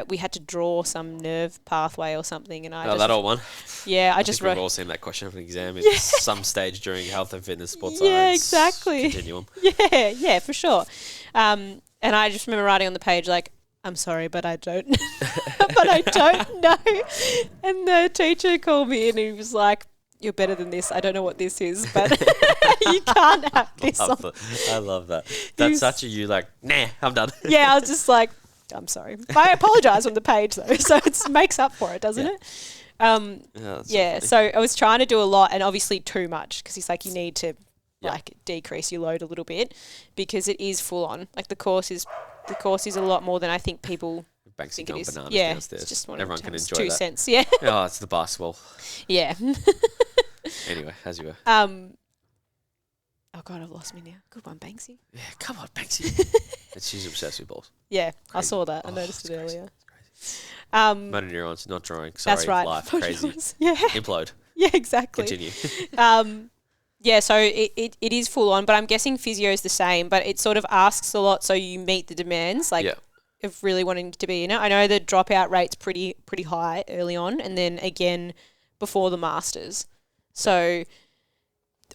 we had to draw some nerve pathway or something, and that old one. Yeah, I think wrote. We've all seen that question of an exam at some stage during health and fitness, sports Yeah, science. exactly. Continuum. Yeah, for sure. And I just remember writing on the page like, I'm sorry, but I don't, but I don't know. And the teacher called me in and he was like, "You're better than this. I don't know what this is, but you can't have this on." I love that. That's such a you like, nah, I'm done. Yeah, I was just like, I'm sorry. I apologise on the page though, so it makes up for it, doesn't it? So I was trying to do a lot and obviously too much, because he's like, you need to like decrease your load a little bit, because it is full on. Like the course is a lot more than I think people think it is. Bananas downstairs. It's just everyone can enjoy 2 that. cents. Yeah. Oh, it's the basketball. Yeah. Anyway, as you were. Oh God, I've lost me now. Good one, Banksy. Yeah, come on, Banksy. She's obsessed with balls. Yeah, Crazy. I saw that. I noticed it earlier. Motor neurons, not drawing. Sorry, that's right. Life, crazy. Yeah. Implode. Yeah, exactly. Continue. Yeah, so it is full on, but I'm guessing physio is the same, but it sort of asks a lot, so you meet the demands, of really wanting to be in it. I know the dropout rate's pretty high early on, and then again before the masters. So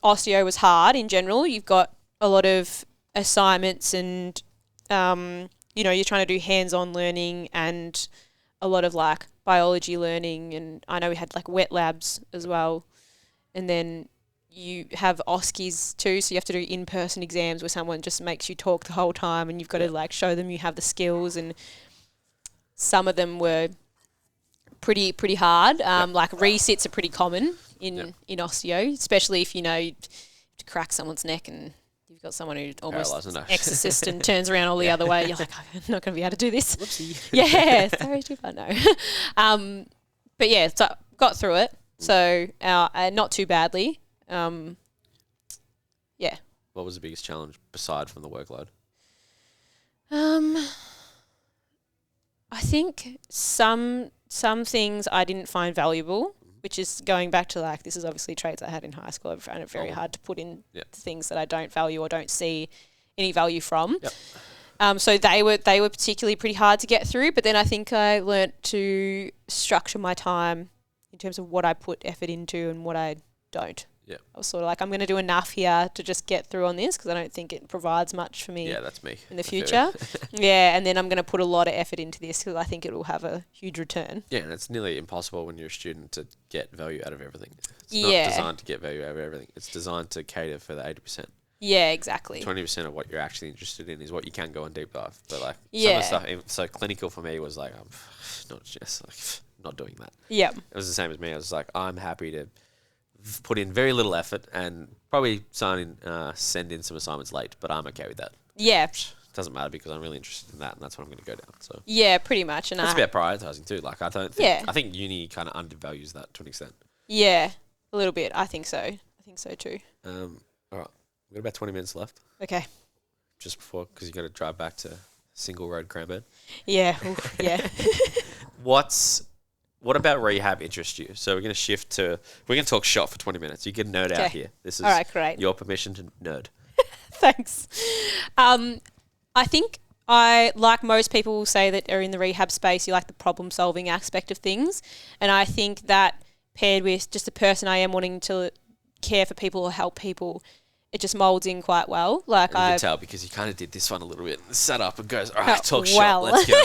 osteo was hard in general. You've got a lot of assignments, and you're trying to do hands-on learning and a lot of like biology learning, and I know we had like wet labs as well, and then you have OSCEs too, so you have to do in-person exams where someone just makes you talk the whole time, and you've got to like show them you have the skills, and some of them were pretty hard. Like resits are pretty common in osteo, especially if you have to crack someone's neck and you've got someone who almost exorcist and turns around all the other way. You're like, I'm not going to be able to do this. Whoopsie. Yeah, sorry, too far, no. But yeah, so got through it. So not too badly. Yeah. What was the biggest challenge beside from the workload? I think some things I didn't find valuable, which is going back to like, this is obviously traits I had in high school. I found it very hard to put in things that I don't value or don't see any value from. Yep. So they were particularly pretty hard to get through, but then I think I learnt to structure my time in terms of what I put effort into and what I don't. Yeah. I was sort of like, I'm going to do enough here to just get through on this, because I don't think it provides much for me. Yeah, that's me. In the future. Yeah, and then I'm going to put a lot of effort into this because I think it will have a huge return. Yeah, and it's nearly impossible when you're a student to get value out of everything. It's not designed to get value out of everything. It's designed to cater for the 80%. Yeah, exactly. 20% of what you're actually interested in is what you can go on deep dive. But like some of the stuff, so clinical for me was like, I'm not just like not doing that. Yeah. It was the same as me. I was like, I'm happy to put in very little effort and probably send in some assignments late, but I'm okay with that. Yeah. It doesn't matter because I'm really interested in that, and that's what I'm going to go down. So yeah, pretty much. And it's about prioritizing too. Like I think uni kind of undervalues that to an extent. Yeah, a little bit. I think so. I think so too. All right, we've got about 20 minutes left. Okay. just before because you got to drive back to single road Cranbourne. Yeah, oof, yeah. What about rehab interests you? So we're going to talk shop for 20 minutes. You can nerd out here. This is all right, great. your permission to nerd. Thanks. I think I, like most people will say that are in the rehab space, you like the problem-solving aspect of things. And I think that paired with just the person I am wanting to care for people or help people, it just molds in quite well. Like, I can tell because you kind of did this one a little bit. Set up and goes, all right, talk shop. Let's go.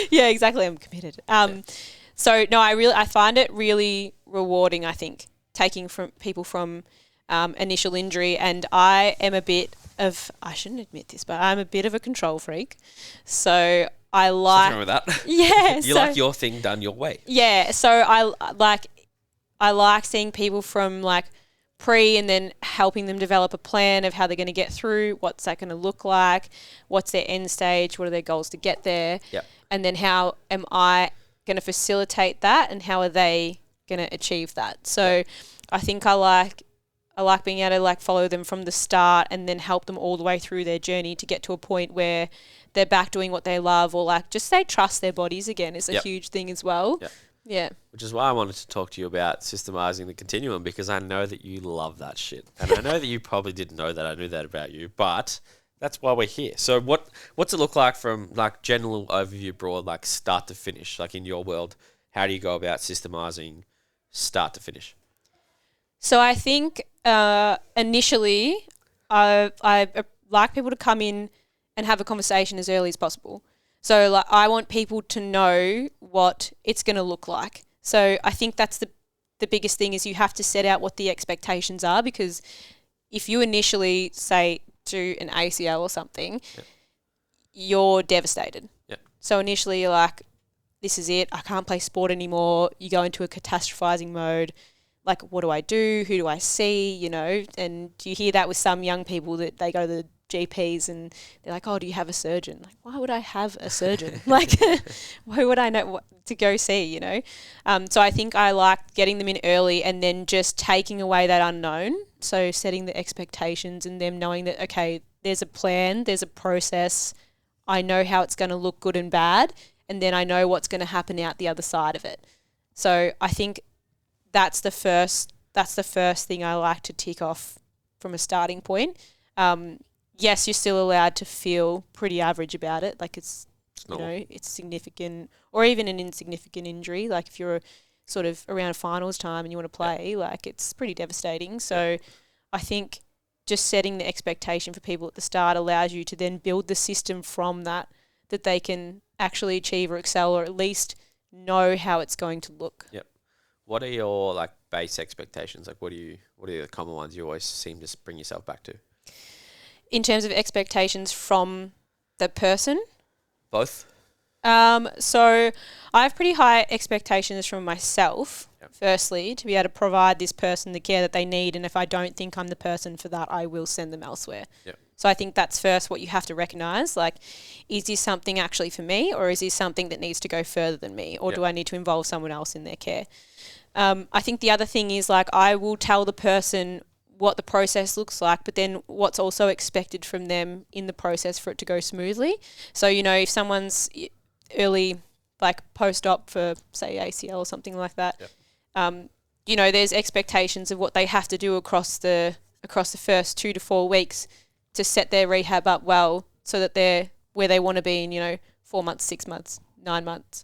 Yeah, exactly. I'm committed. So no, I find it really rewarding. I think taking from people from initial injury, and I am I shouldn't admit this, but I'm a bit of a control freak. So I like. Something wrong with that. Yeah, you like your thing done your way. Yeah, so I like seeing people from like pre and then helping them develop a plan of how they're going to get through, what's that going to look like, what's their end stage, what are their goals to get there, and then how am I going to facilitate that and how are they going to achieve that. So I think I like being able to like follow them from the start and then help them all the way through their journey to get to a point where they're back doing what they love, or like just they trust their bodies again is a huge thing as well. Yeah. Which is why I wanted to talk to you about systemising the continuum, because I know that you love that shit. And I know that you probably didn't know that I knew that about you, but that's why we're here. So what's it look like from like general overview broad, like start to finish, like in your world? How do you go about systemising start to finish? So I think initially I like people to come in and have a conversation as early as possible. So like I want people to know what it's going to look like. So I think that's the biggest thing is you have to set out what the expectations are, because if you initially say do an ACL or something, you're devastated. So initially you're like, this is it. I can't play sport anymore. You go into a catastrophizing mode. Like, what do I do? Who do I see? You know, and you hear that with some young people that they go to the GPs and they're like, oh, do you have a surgeon? Like, why would I have a surgeon? Like, why would I know what to go see, you know? So I think I like getting them in early and then just taking away that unknown. So setting the expectations and them knowing that, okay, there's a plan, there's a process. I know how it's going to look good and bad. And then I know what's going to happen out the other side of it. So I think that's the first thing I like to tick off from a starting point. Yes, you're still allowed to feel pretty average about it. Like it's you know, it's significant or even an insignificant injury. Like if you're sort of around finals time and you want to play, like it's pretty devastating. So I think just setting the expectation for people at the start allows you to then build the system from that they can actually achieve or excel, or at least know how it's going to look. Yep. What are your like base expectations? Like what are the common ones you always seem to bring yourself back to? In terms of expectations from the person? Both. So I have pretty high expectations from myself, firstly, to be able to provide this person the care that they need. And if I don't think I'm the person for that, I will send them elsewhere. Yep. So I think that's first what you have to recognise. Like, is this something actually for me, or is this something that needs to go further than me, or do I need to involve someone else in their care? I think the other thing is, like, I will tell the person what the process looks like, but then what's also expected from them in the process for it to go smoothly. So, you know, if someone's early, like post-op for, say, ACL or something like that, you know, there's expectations of what they have to do across the first 2 to 4 weeks to set their rehab up well so that they're where they want to be in, you know, 4 months, 6 months, 9 months.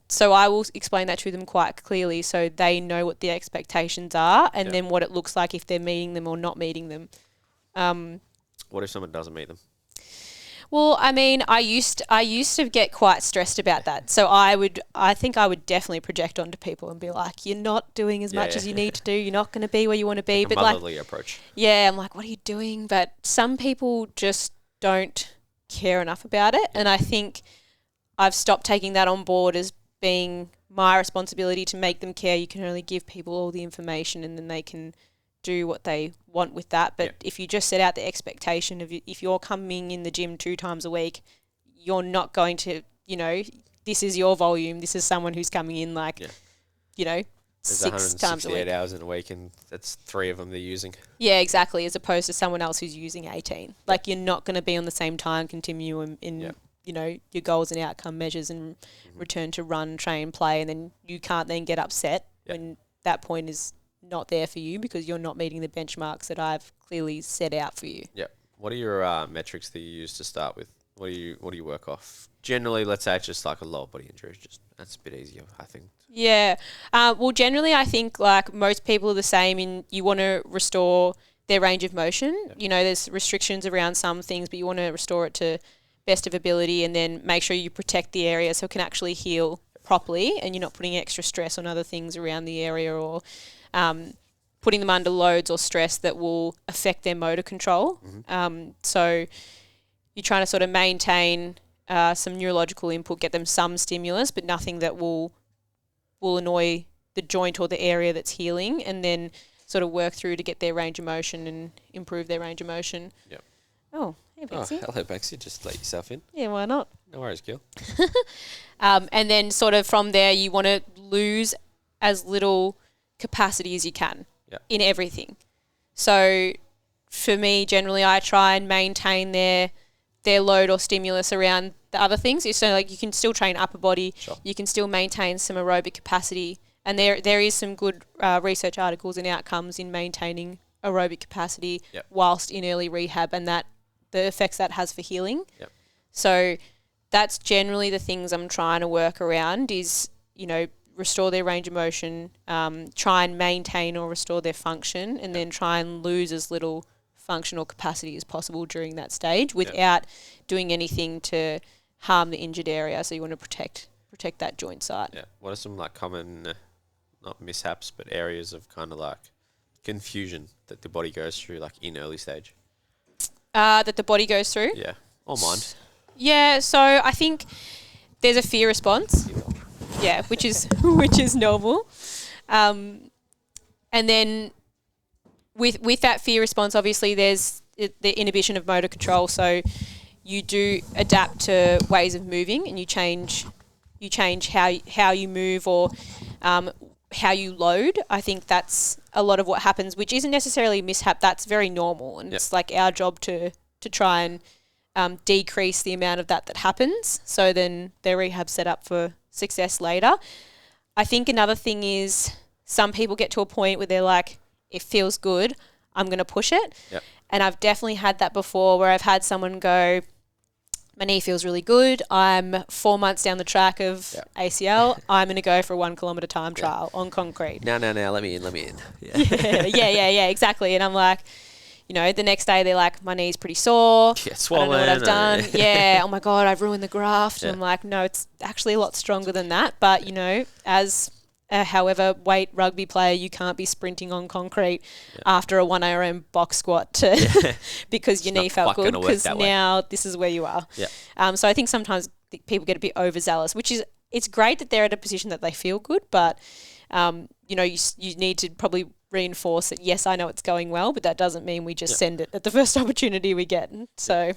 So I will explain that to them quite clearly so they know what the expectations are and then what it looks like if they're meeting them or not meeting them. What if someone doesn't meet them? Well, I mean, I used to get quite stressed about that. So I think I would definitely project onto people and be like, you're not doing as much as you need to do. You're not going to be where you want to be. Like a motherly approach. Yeah, I'm like, what are you doing? But some people just don't care enough about it. And I think I've stopped taking that on board as being my responsibility to make them care. You can only give people all the information and then they can do what they want with that. But if you just set out the expectation of if you're coming in the gym 2 times a week, you're not going to, you know, this is your volume. This is someone who's coming in like, you know, 6 times a 168 week. hours in a week, and that's 3 of them they're using. Yeah, exactly. As opposed to someone else who's using 18. Like you're not going to be on the same time continuum in your goals and outcome measures and return to run, train, play, and then you can't then get upset when that point is not there for you because you're not meeting the benchmarks that I've clearly set out for you. Yeah. What are your metrics that you use to start with? What do you work off? Generally, let's say it's just like a lower body injury. Just that's a bit easier, I think. Yeah. Well, generally, I think like most people are the same in you want to restore their range of motion. Yep. You know, there's restrictions around some things, but you want to restore it to best of ability and then make sure you protect the area so it can actually heal properly and you're not putting extra stress on other things around the area or putting them under loads or stress that will affect their motor control. So you're trying to sort of maintain some neurological input, get them some stimulus, but nothing that will annoy the joint or the area that's healing, and then sort of work through to get their range of motion and improve their range of motion. Yep. Oh, hey, Bexy. Oh, hello, Bexy. Just let yourself in. Yeah, why not? No worries, Gil. And then sort of from there, you want to lose as little capacity as you can in everything. So for me, generally, I try and maintain their load or stimulus around the other things. So like you can still train upper body, you can still maintain some aerobic capacity, and there is some good research articles and outcomes in maintaining aerobic capacity whilst in early rehab, and that the effects that has for healing. Yep. So that's generally the things I'm trying to work around is, you know, restore their range of motion, try and maintain or restore their function, and then try and lose as little functional capacity as possible during that stage without doing anything to harm the injured area. So you want to protect that joint site. Yeah. What are some like common, not mishaps, but areas of kind of like confusion that the body goes through like in early stage? That the body goes through? Yeah. Or mind. Yeah. So I think there's a fear response. Yeah, which is normal. And then with that fear response, obviously there's the inhibition of motor control. So you do adapt to ways of moving, and you change how you move or how you load. I think that's a lot of what happens, which isn't necessarily a mishap. That's very normal, and it's like our job to try and decrease the amount of that happens. So then their rehab's set up for success later. I think another thing is some people get to a point where they're like, it feels good, I'm going to push it. Yep. And I've definitely had that before where I've had someone go, my knee feels really good, I'm 4 months down the track of ACL, I'm going to go for a 1 kilometre time trial on concrete. No, let me in. Yeah, exactly. And I'm like, you know, the next day they're like, my knee's pretty sore. Yeah, swollen. I don't know what I've done. Yeah, oh my God, I've ruined the graft. And I'm like, no, it's actually a lot stronger than that. But, you know, as a however weight rugby player, you can't be sprinting on concrete after a 1 RM box squat because your knee felt good, because now this is where you are. Yeah. So I think sometimes people get a bit overzealous, which is, it's great that they're at a position that they feel good, but, you know, you need to probably reinforce that, yes, I know it's going well, but that doesn't mean we just send it at the first opportunity we get. So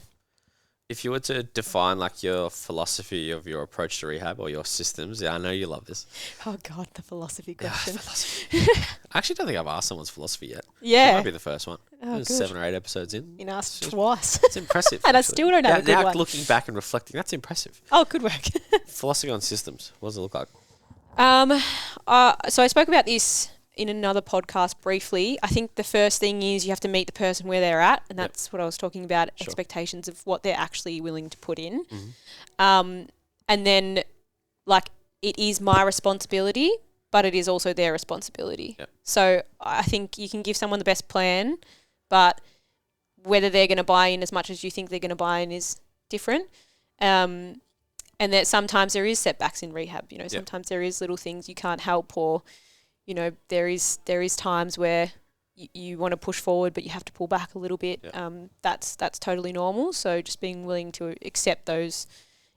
if you were to define like your philosophy of your approach to rehab or your systems, I know you love this. Oh God, the philosophy question. I actually don't think I've asked someone's philosophy yet. Yeah. It might be the first one. Oh, 7 or 8 episodes in. Been asked twice. It's impressive. And I still don't have a good now one. Looking back and reflecting, that's impressive. Oh, good work. Philosophy on systems. What does it look like? So I spoke about this in another podcast briefly. I think the first thing is you have to meet the person where they're at, and that's what I was talking about, expectations of what they're actually willing to put in. And then, like, it is my responsibility, but it is also their responsibility. Yep. So I think you can give someone the best plan, but whether they're going to buy in as much as you think they're going to buy in is different. And that sometimes there is setbacks in rehab. You know, sometimes there is little things you can't help, or you know, there is times where you want to push forward, but you have to pull back a little bit. Yeah. That's totally normal. So just being willing to accept those,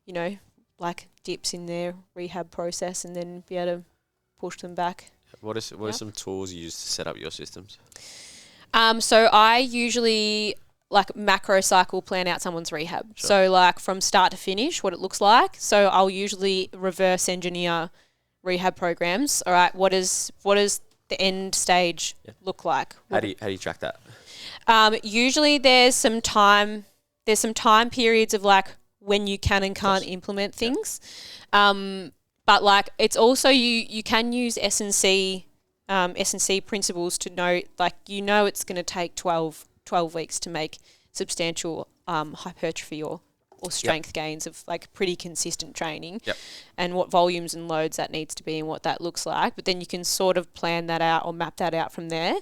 you know, like dips in their rehab process, and then be able to push them back. What are some tools you use to set up your systems? So I usually like macro cycle plan out someone's rehab. Sure. So like from start to finish, what it looks like. So I'll usually reverse engineer rehab programs. All right, what does the end stage look like? How do you track that? Usually there's some time periods of like when you can and can't implement things. But like it's also you can use S&C principles to know, like, it's going to take 12 weeks to make substantial hypertrophy or strength gains of like pretty consistent training, and what volumes and loads that needs to be and what that looks like. But then you can sort of plan that out or map that out from there.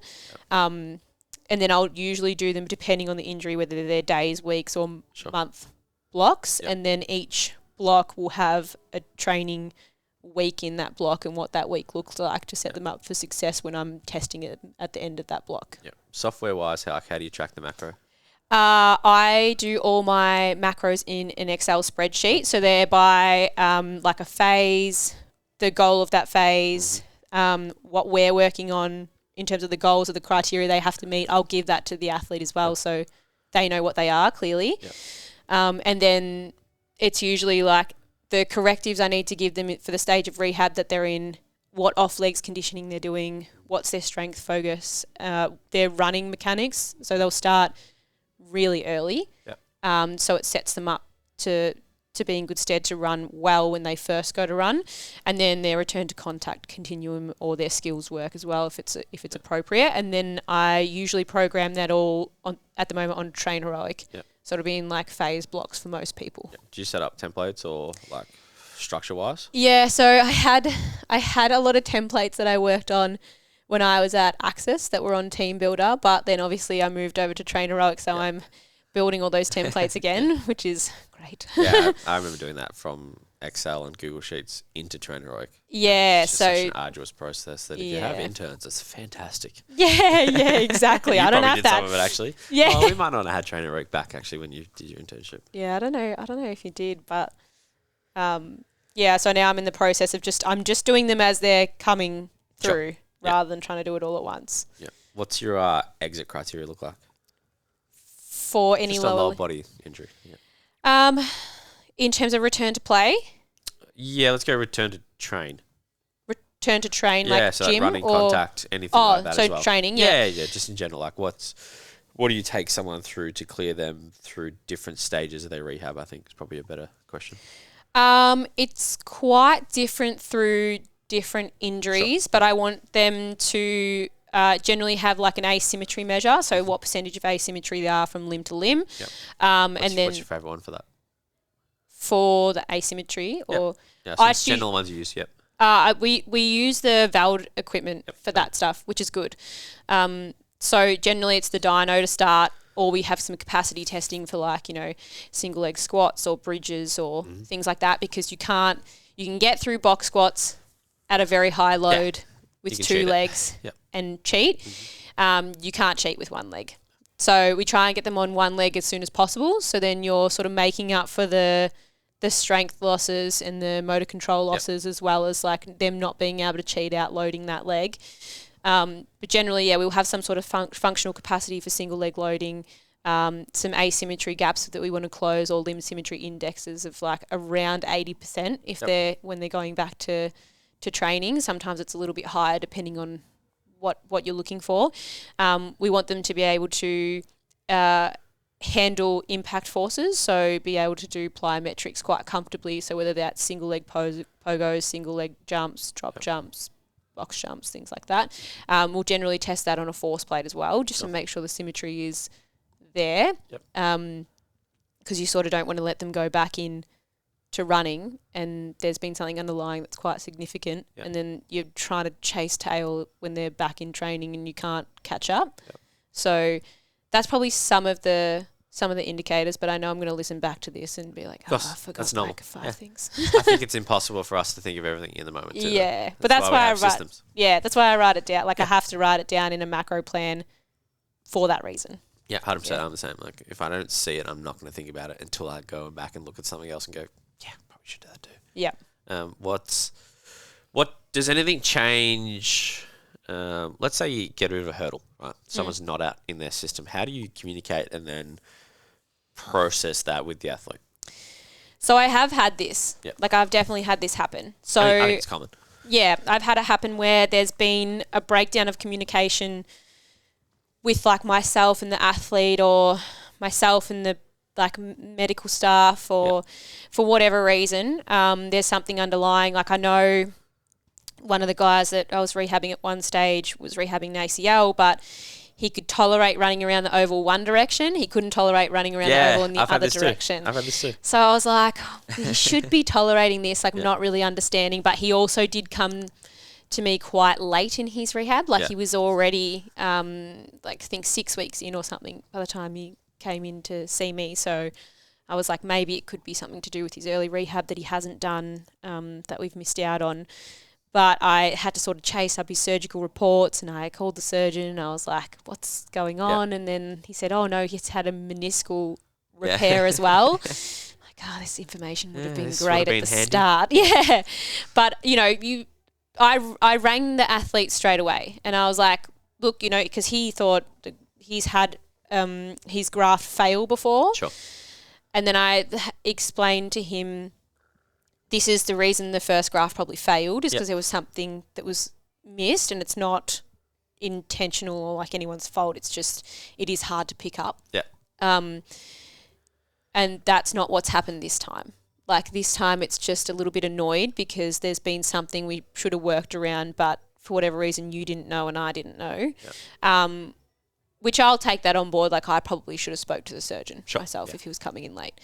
And then I'll usually do them depending on the injury, whether they're days, weeks or month blocks. And then each block will have a training week in that block and what that week looks like to set them up for success when I'm testing it at the end of that block. Software wise, how do you track the macro? I do all my macros in an Excel spreadsheet. So they're by like a phase, the goal of that phase, what we're working on in terms of the goals or the criteria they have to meet. I'll give that to the athlete as well, so they know what they are clearly. And then it's usually like the correctives I need to give them for the stage of rehab that they're in, what off-legs conditioning they're doing, what's their strength focus, their running mechanics. So they'll start really early. So it sets them up to be in good stead to run well when they first go to run, and then their return to contact continuum or their skills work as well if it's appropriate. And then I usually program that all at the moment on Train Heroic. So it'll be in like phase blocks for most people. Do you set up templates or like structure wise? Yeah, so I had a lot of templates that I worked on when I was at Access that were on Team Builder, but then obviously I moved over to Train Heroic, so I'm building all those templates again, which is great. I remember doing that from Excel and Google Sheets into Train Heroic. It's so such an arduous process that if you have interns, it's fantastic. Exactly. I don't have that. Some of it actually. We might not have had Train Heroic back actually when you did your internship. I don't know if you did, but so now I'm in the process of I'm just doing them as they're coming through rather than trying to do it all at once. What's your exit criteria look like? For any just a lower body injury. In terms of return to play? Let's go return to train. Return to train, like so gym like running, or contact, anything like that as well. So training, just in general, like what do you take someone through to clear them through different stages of their rehab, I think is probably a better question. It's quite different through different injuries, but I want them to generally have like an asymmetry measure, so what percentage of asymmetry they are from limb to limb. What's your favourite one for that? For the asymmetry, or general ones you use. We use the VALD equipment for that stuff, which is good. So generally it's the dyno to start, or we have some capacity testing for like, single leg squats or bridges or things like that, because you can get through box squats at a very high load with two legs and cheat. You can't cheat with one leg. So we try and get them on one leg as soon as possible. So then you're sort of making up for the strength losses and the motor control losses, as well as like them not being able to cheat out loading that leg. But generally, we'll have some sort of functional capacity for single leg loading, some asymmetry gaps that we want to close, or limb symmetry indexes of like around 80% when they're going back to training. Sometimes it's a little bit higher depending on what you're looking for. We want them to be able to handle impact forces, so be able to do plyometrics quite comfortably. So whether that's single leg pogos, single leg jumps, drop jumps, box jumps, things like that. We'll generally test that on a force plate as well, just to make sure the symmetry is there. Because you sort of don't want to let them go back in to running and there's been something underlying that's quite significant, and then you're trying to chase tail when they're back in training and you can't catch up. So that's probably some of the indicators, but I know I'm going to listen back to this and be like, I forgot to make 5 things. I think it's impossible for us to think of everything in the moment too. But that's why I write systems. That's why I write it down. Like I have to write it down in a macro plan for that reason. 100%. I'm the same. Like if I don't see it, I'm not going to think about it until I go back and look at something else and go, probably should do that too. What does anything change? Let's say you get rid of a hurdle, right? Someone's not out in their system. How do you communicate and then process that with the athlete? So I have had this. Like I've definitely had this happen. So I think it's common. Yeah, I've had it happen where there's been a breakdown of communication with like myself and the athlete, or myself and the like medical staff, or for whatever reason, there's something underlying. Like I know one of the guys that I was rehabbing at one stage was rehabbing an ACL, but he could tolerate running around the oval one direction. He couldn't tolerate running around the oval in the other direction. I've had this too. So I was like, he should be tolerating this. Like, I'm not really understanding. But he also did come to me quite late in his rehab. Like, he was already, I think 6 weeks in or something by the time he came in to see me. So I was like, maybe it could be something to do with his early rehab that he hasn't done, that we've missed out on. But I had to sort of chase up his surgical reports, and I called the surgeon and I was like, what's going on? And then he said, oh no, he's had a meniscal repair as well. Like, this information would have been great at the start. Yeah. But, I rang the athlete straight away and I was like, look, because he thought he's had his graft fail before. Sure. And then I explained to him, this is the reason the first graft probably failed, is because there was something that was missed, and it's not intentional or like anyone's fault. It's just, it is hard to pick up. Yeah. And that's not what's happened this time. Like this time it's just a little bit annoyed because there's been something we should have worked around, but for whatever reason you didn't know and I didn't know. Yeah. Which I'll take that on board. Like I probably should have spoke to the surgeon myself if he was coming in late.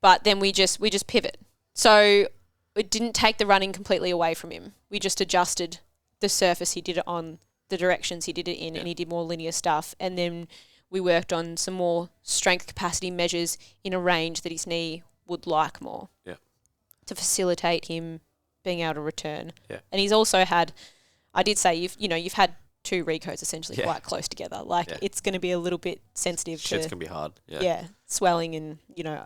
But then we just pivot. So it didn't take the running completely away from him. We just adjusted the surface he did it on, the directions he did it in, and he did more linear stuff. And then we worked on some more strength capacity measures in a range that his knee would like more to facilitate him being able to return. Yeah. And he's also had, I did say, you've had two recodes essentially quite close together. Like it's going to be a little bit sensitive. Shit's going to be hard. Swelling and,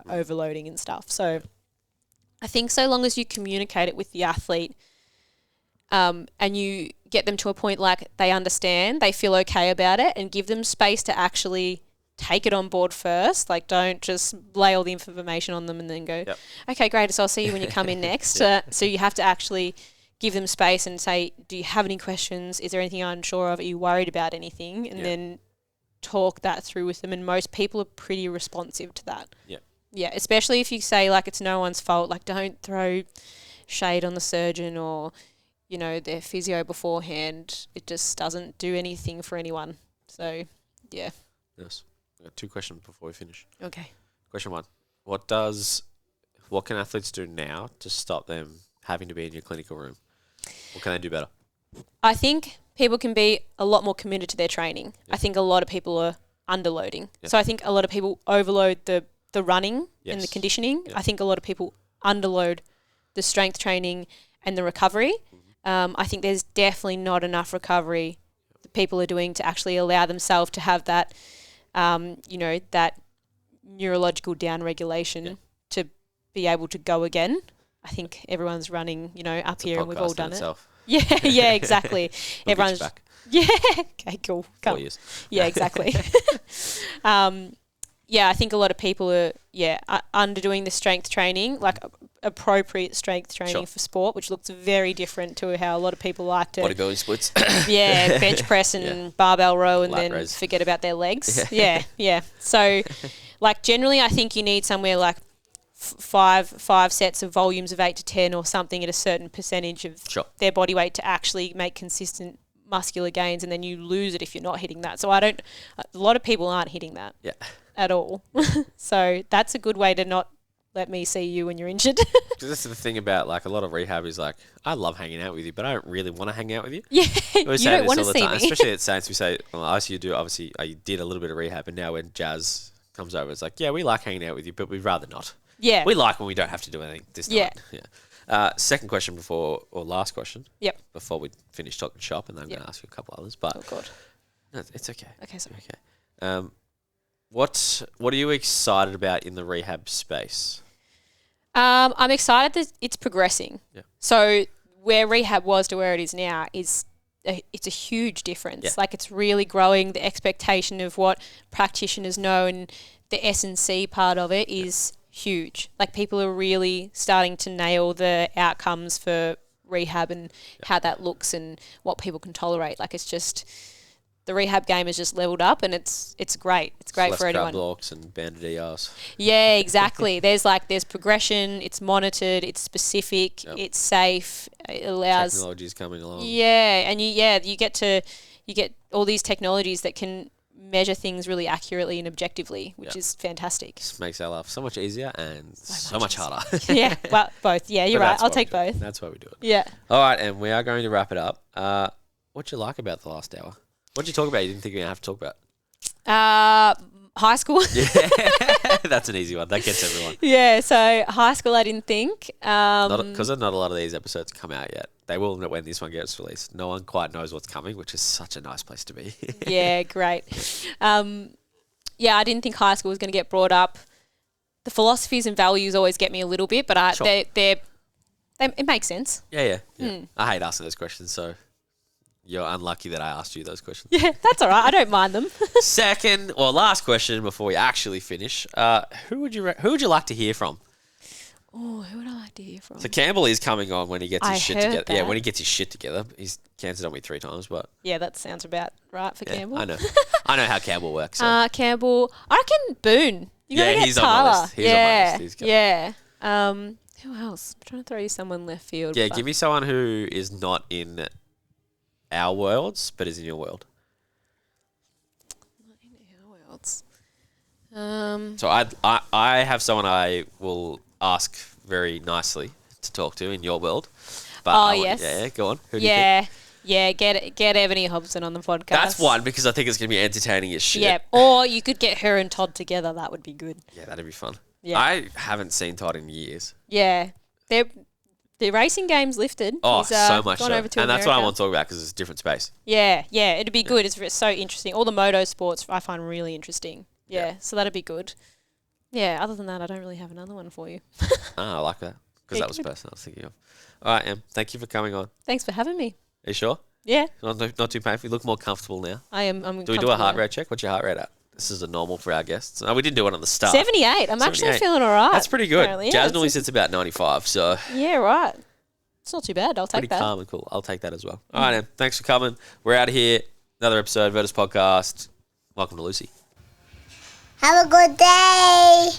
overloading and stuff. So I think so long as you communicate it with the athlete and you get them to a point like they understand, they feel okay about it, and give them space to actually take it on board first. Like don't just lay all the information on them and then go, okay, great, so I'll see you when you come in next. So you have to actually give them space and say, do you have any questions? Is there anything you're unsure of? Are you worried about anything? And then talk that through with them. And most people are pretty responsive to that. Yeah. Yeah, especially if you say, like, it's no one's fault. Like, don't throw shade on the surgeon or, their physio beforehand. It just doesn't do anything for anyone. So, yeah. Yes. I got two questions before we finish. Okay. Question one. What can athletes do now to stop them having to be in your clinical room? What can they do better? I think people can be a lot more committed to their training. I think a lot of people are underloading. So I think a lot of people overload the running and the conditioning. I think a lot of people underload the strength training and the recovery. I think there's definitely not enough recovery that people are doing to actually allow themselves to have that, that neurological downregulation to be able to go again. I think everyone's running, up here, and we've all done it. Yeah, exactly. Everyone's back. Yeah. Okay, cool. 4 years. Yeah, exactly. I think a lot of people are underdoing the strength training, like appropriate strength training for sport, which looks very different to how a lot of people like to bodybuilding splits. bench press and barbell row and then raise. forget about their legs. Yeah. So, like generally, I think you need somewhere like five sets of volumes of 8 to 10 or something at a certain percentage of their body weight to actually make consistent muscular gains, and then you lose it if you're not hitting that. So a lot of people aren't hitting that at all. So that's a good way to not let me see you when you're injured. Because that's the thing about like a lot of rehab is like, I love hanging out with you, but I don't really want to hang out with you. Yeah, you don't want to see me. Especially at Saints, we say, well, obviously I did a little bit of rehab, and now when Jazz comes over, it's like, yeah, we like hanging out with you, but we'd rather not. Yeah. We like when we don't have to do anything this night. Yeah. Second question last question. Yep. Before we finish talking shop, and then I'm going to ask you a couple others. But oh, God. No, it's okay. Okay, sorry. Okay. What are you excited about in the rehab space? I'm excited that it's progressing. Yeah. So where rehab was to where it is now it's a huge difference. Yeah. Like it's really growing. The expectation of what practitioners know and the S&C part of it is huge. Like, people are really starting to nail the outcomes for rehab and how that looks and what people can tolerate. Like, it's just, the rehab game has just leveled up, and it's great. It's great for anyone. Less crab blocks and banded ERs. Yeah, exactly. there's progression. It's monitored. It's specific. Yep. It's safe. It allows Technology's coming along. Yeah, and you get all these technologies that can measure things really accurately and objectively, which is fantastic. This makes our life so much easier and so much harder. Yeah, well, both. Yeah, you're right. I'll take both. That's why we do it. Yeah. All right, and we are going to wrap it up. What'd you like about the last hour? What'd you talk about you didn't think we were going to have to talk about? High school. Yeah, that's an easy one. That gets everyone. Yeah, so high school I didn't think. Because not a lot of these episodes come out yet. They will when this one gets released. No one quite knows what's coming, which is such a nice place to be. Yeah, great. Yeah, I didn't think high school was going to get brought up. The philosophies and values always get me a little bit, but it makes sense. Yeah. I hate asking those questions, so you're unlucky that I asked you those questions. Yeah, that's all right. I don't mind them. Last question before we actually finish. Who would you like to hear from? Oh, who would I like to hear from? So Campbell is coming on when he gets his shit together. That. Yeah, when he gets his shit together. He's cancelled on me 3 times, but yeah, that sounds about right for Campbell. I know. I know how Campbell works. So. Campbell, I reckon Boone. He's on my list. He's on my list. Yeah. Who else? I'm trying to throw you someone left field. Yeah, give me someone who is not in our worlds, but is in your world. Not in our worlds. So I have someone I will ask very nicely to talk to in your world. But yes. Yeah, go on. Who do you think? Yeah, get Ebony Hobson on the podcast. That's one, because I think it's going to be entertaining as shit. Yeah, or you could get her and Todd together. That would be good. Yeah, that'd be fun. Yeah. I haven't seen Todd in years. Yeah. The racing game's lifted. Oh, He's, so much gone so. over to and that's what I America. want to talk about, because it's a different space. Yeah, it'd be good. It's so interesting. All the moto sports I find really interesting. Yeah, so that'd be good. Yeah, other than that, I don't really have another one for you. I like that, because that was the person I was thinking of. All right, Em, thank you for coming on. Thanks for having me. Are you sure? Yeah. Not too painful. You look more comfortable now. I am. Do we do a heart rate check? What's your heart rate at? This is a normal for our guests. No, we didn't do it on the start. 78. I'm actually feeling all right. That's pretty good. Apparently. Jazz normally sits about 95, so... Yeah, right. It's not too bad. I'll take that. Pretty calm and cool. I'll take that as well. All right, Em. Thanks for coming. We're out of here. Another episode, Virtus Podcast. Welcome to Lucy. Have a good day.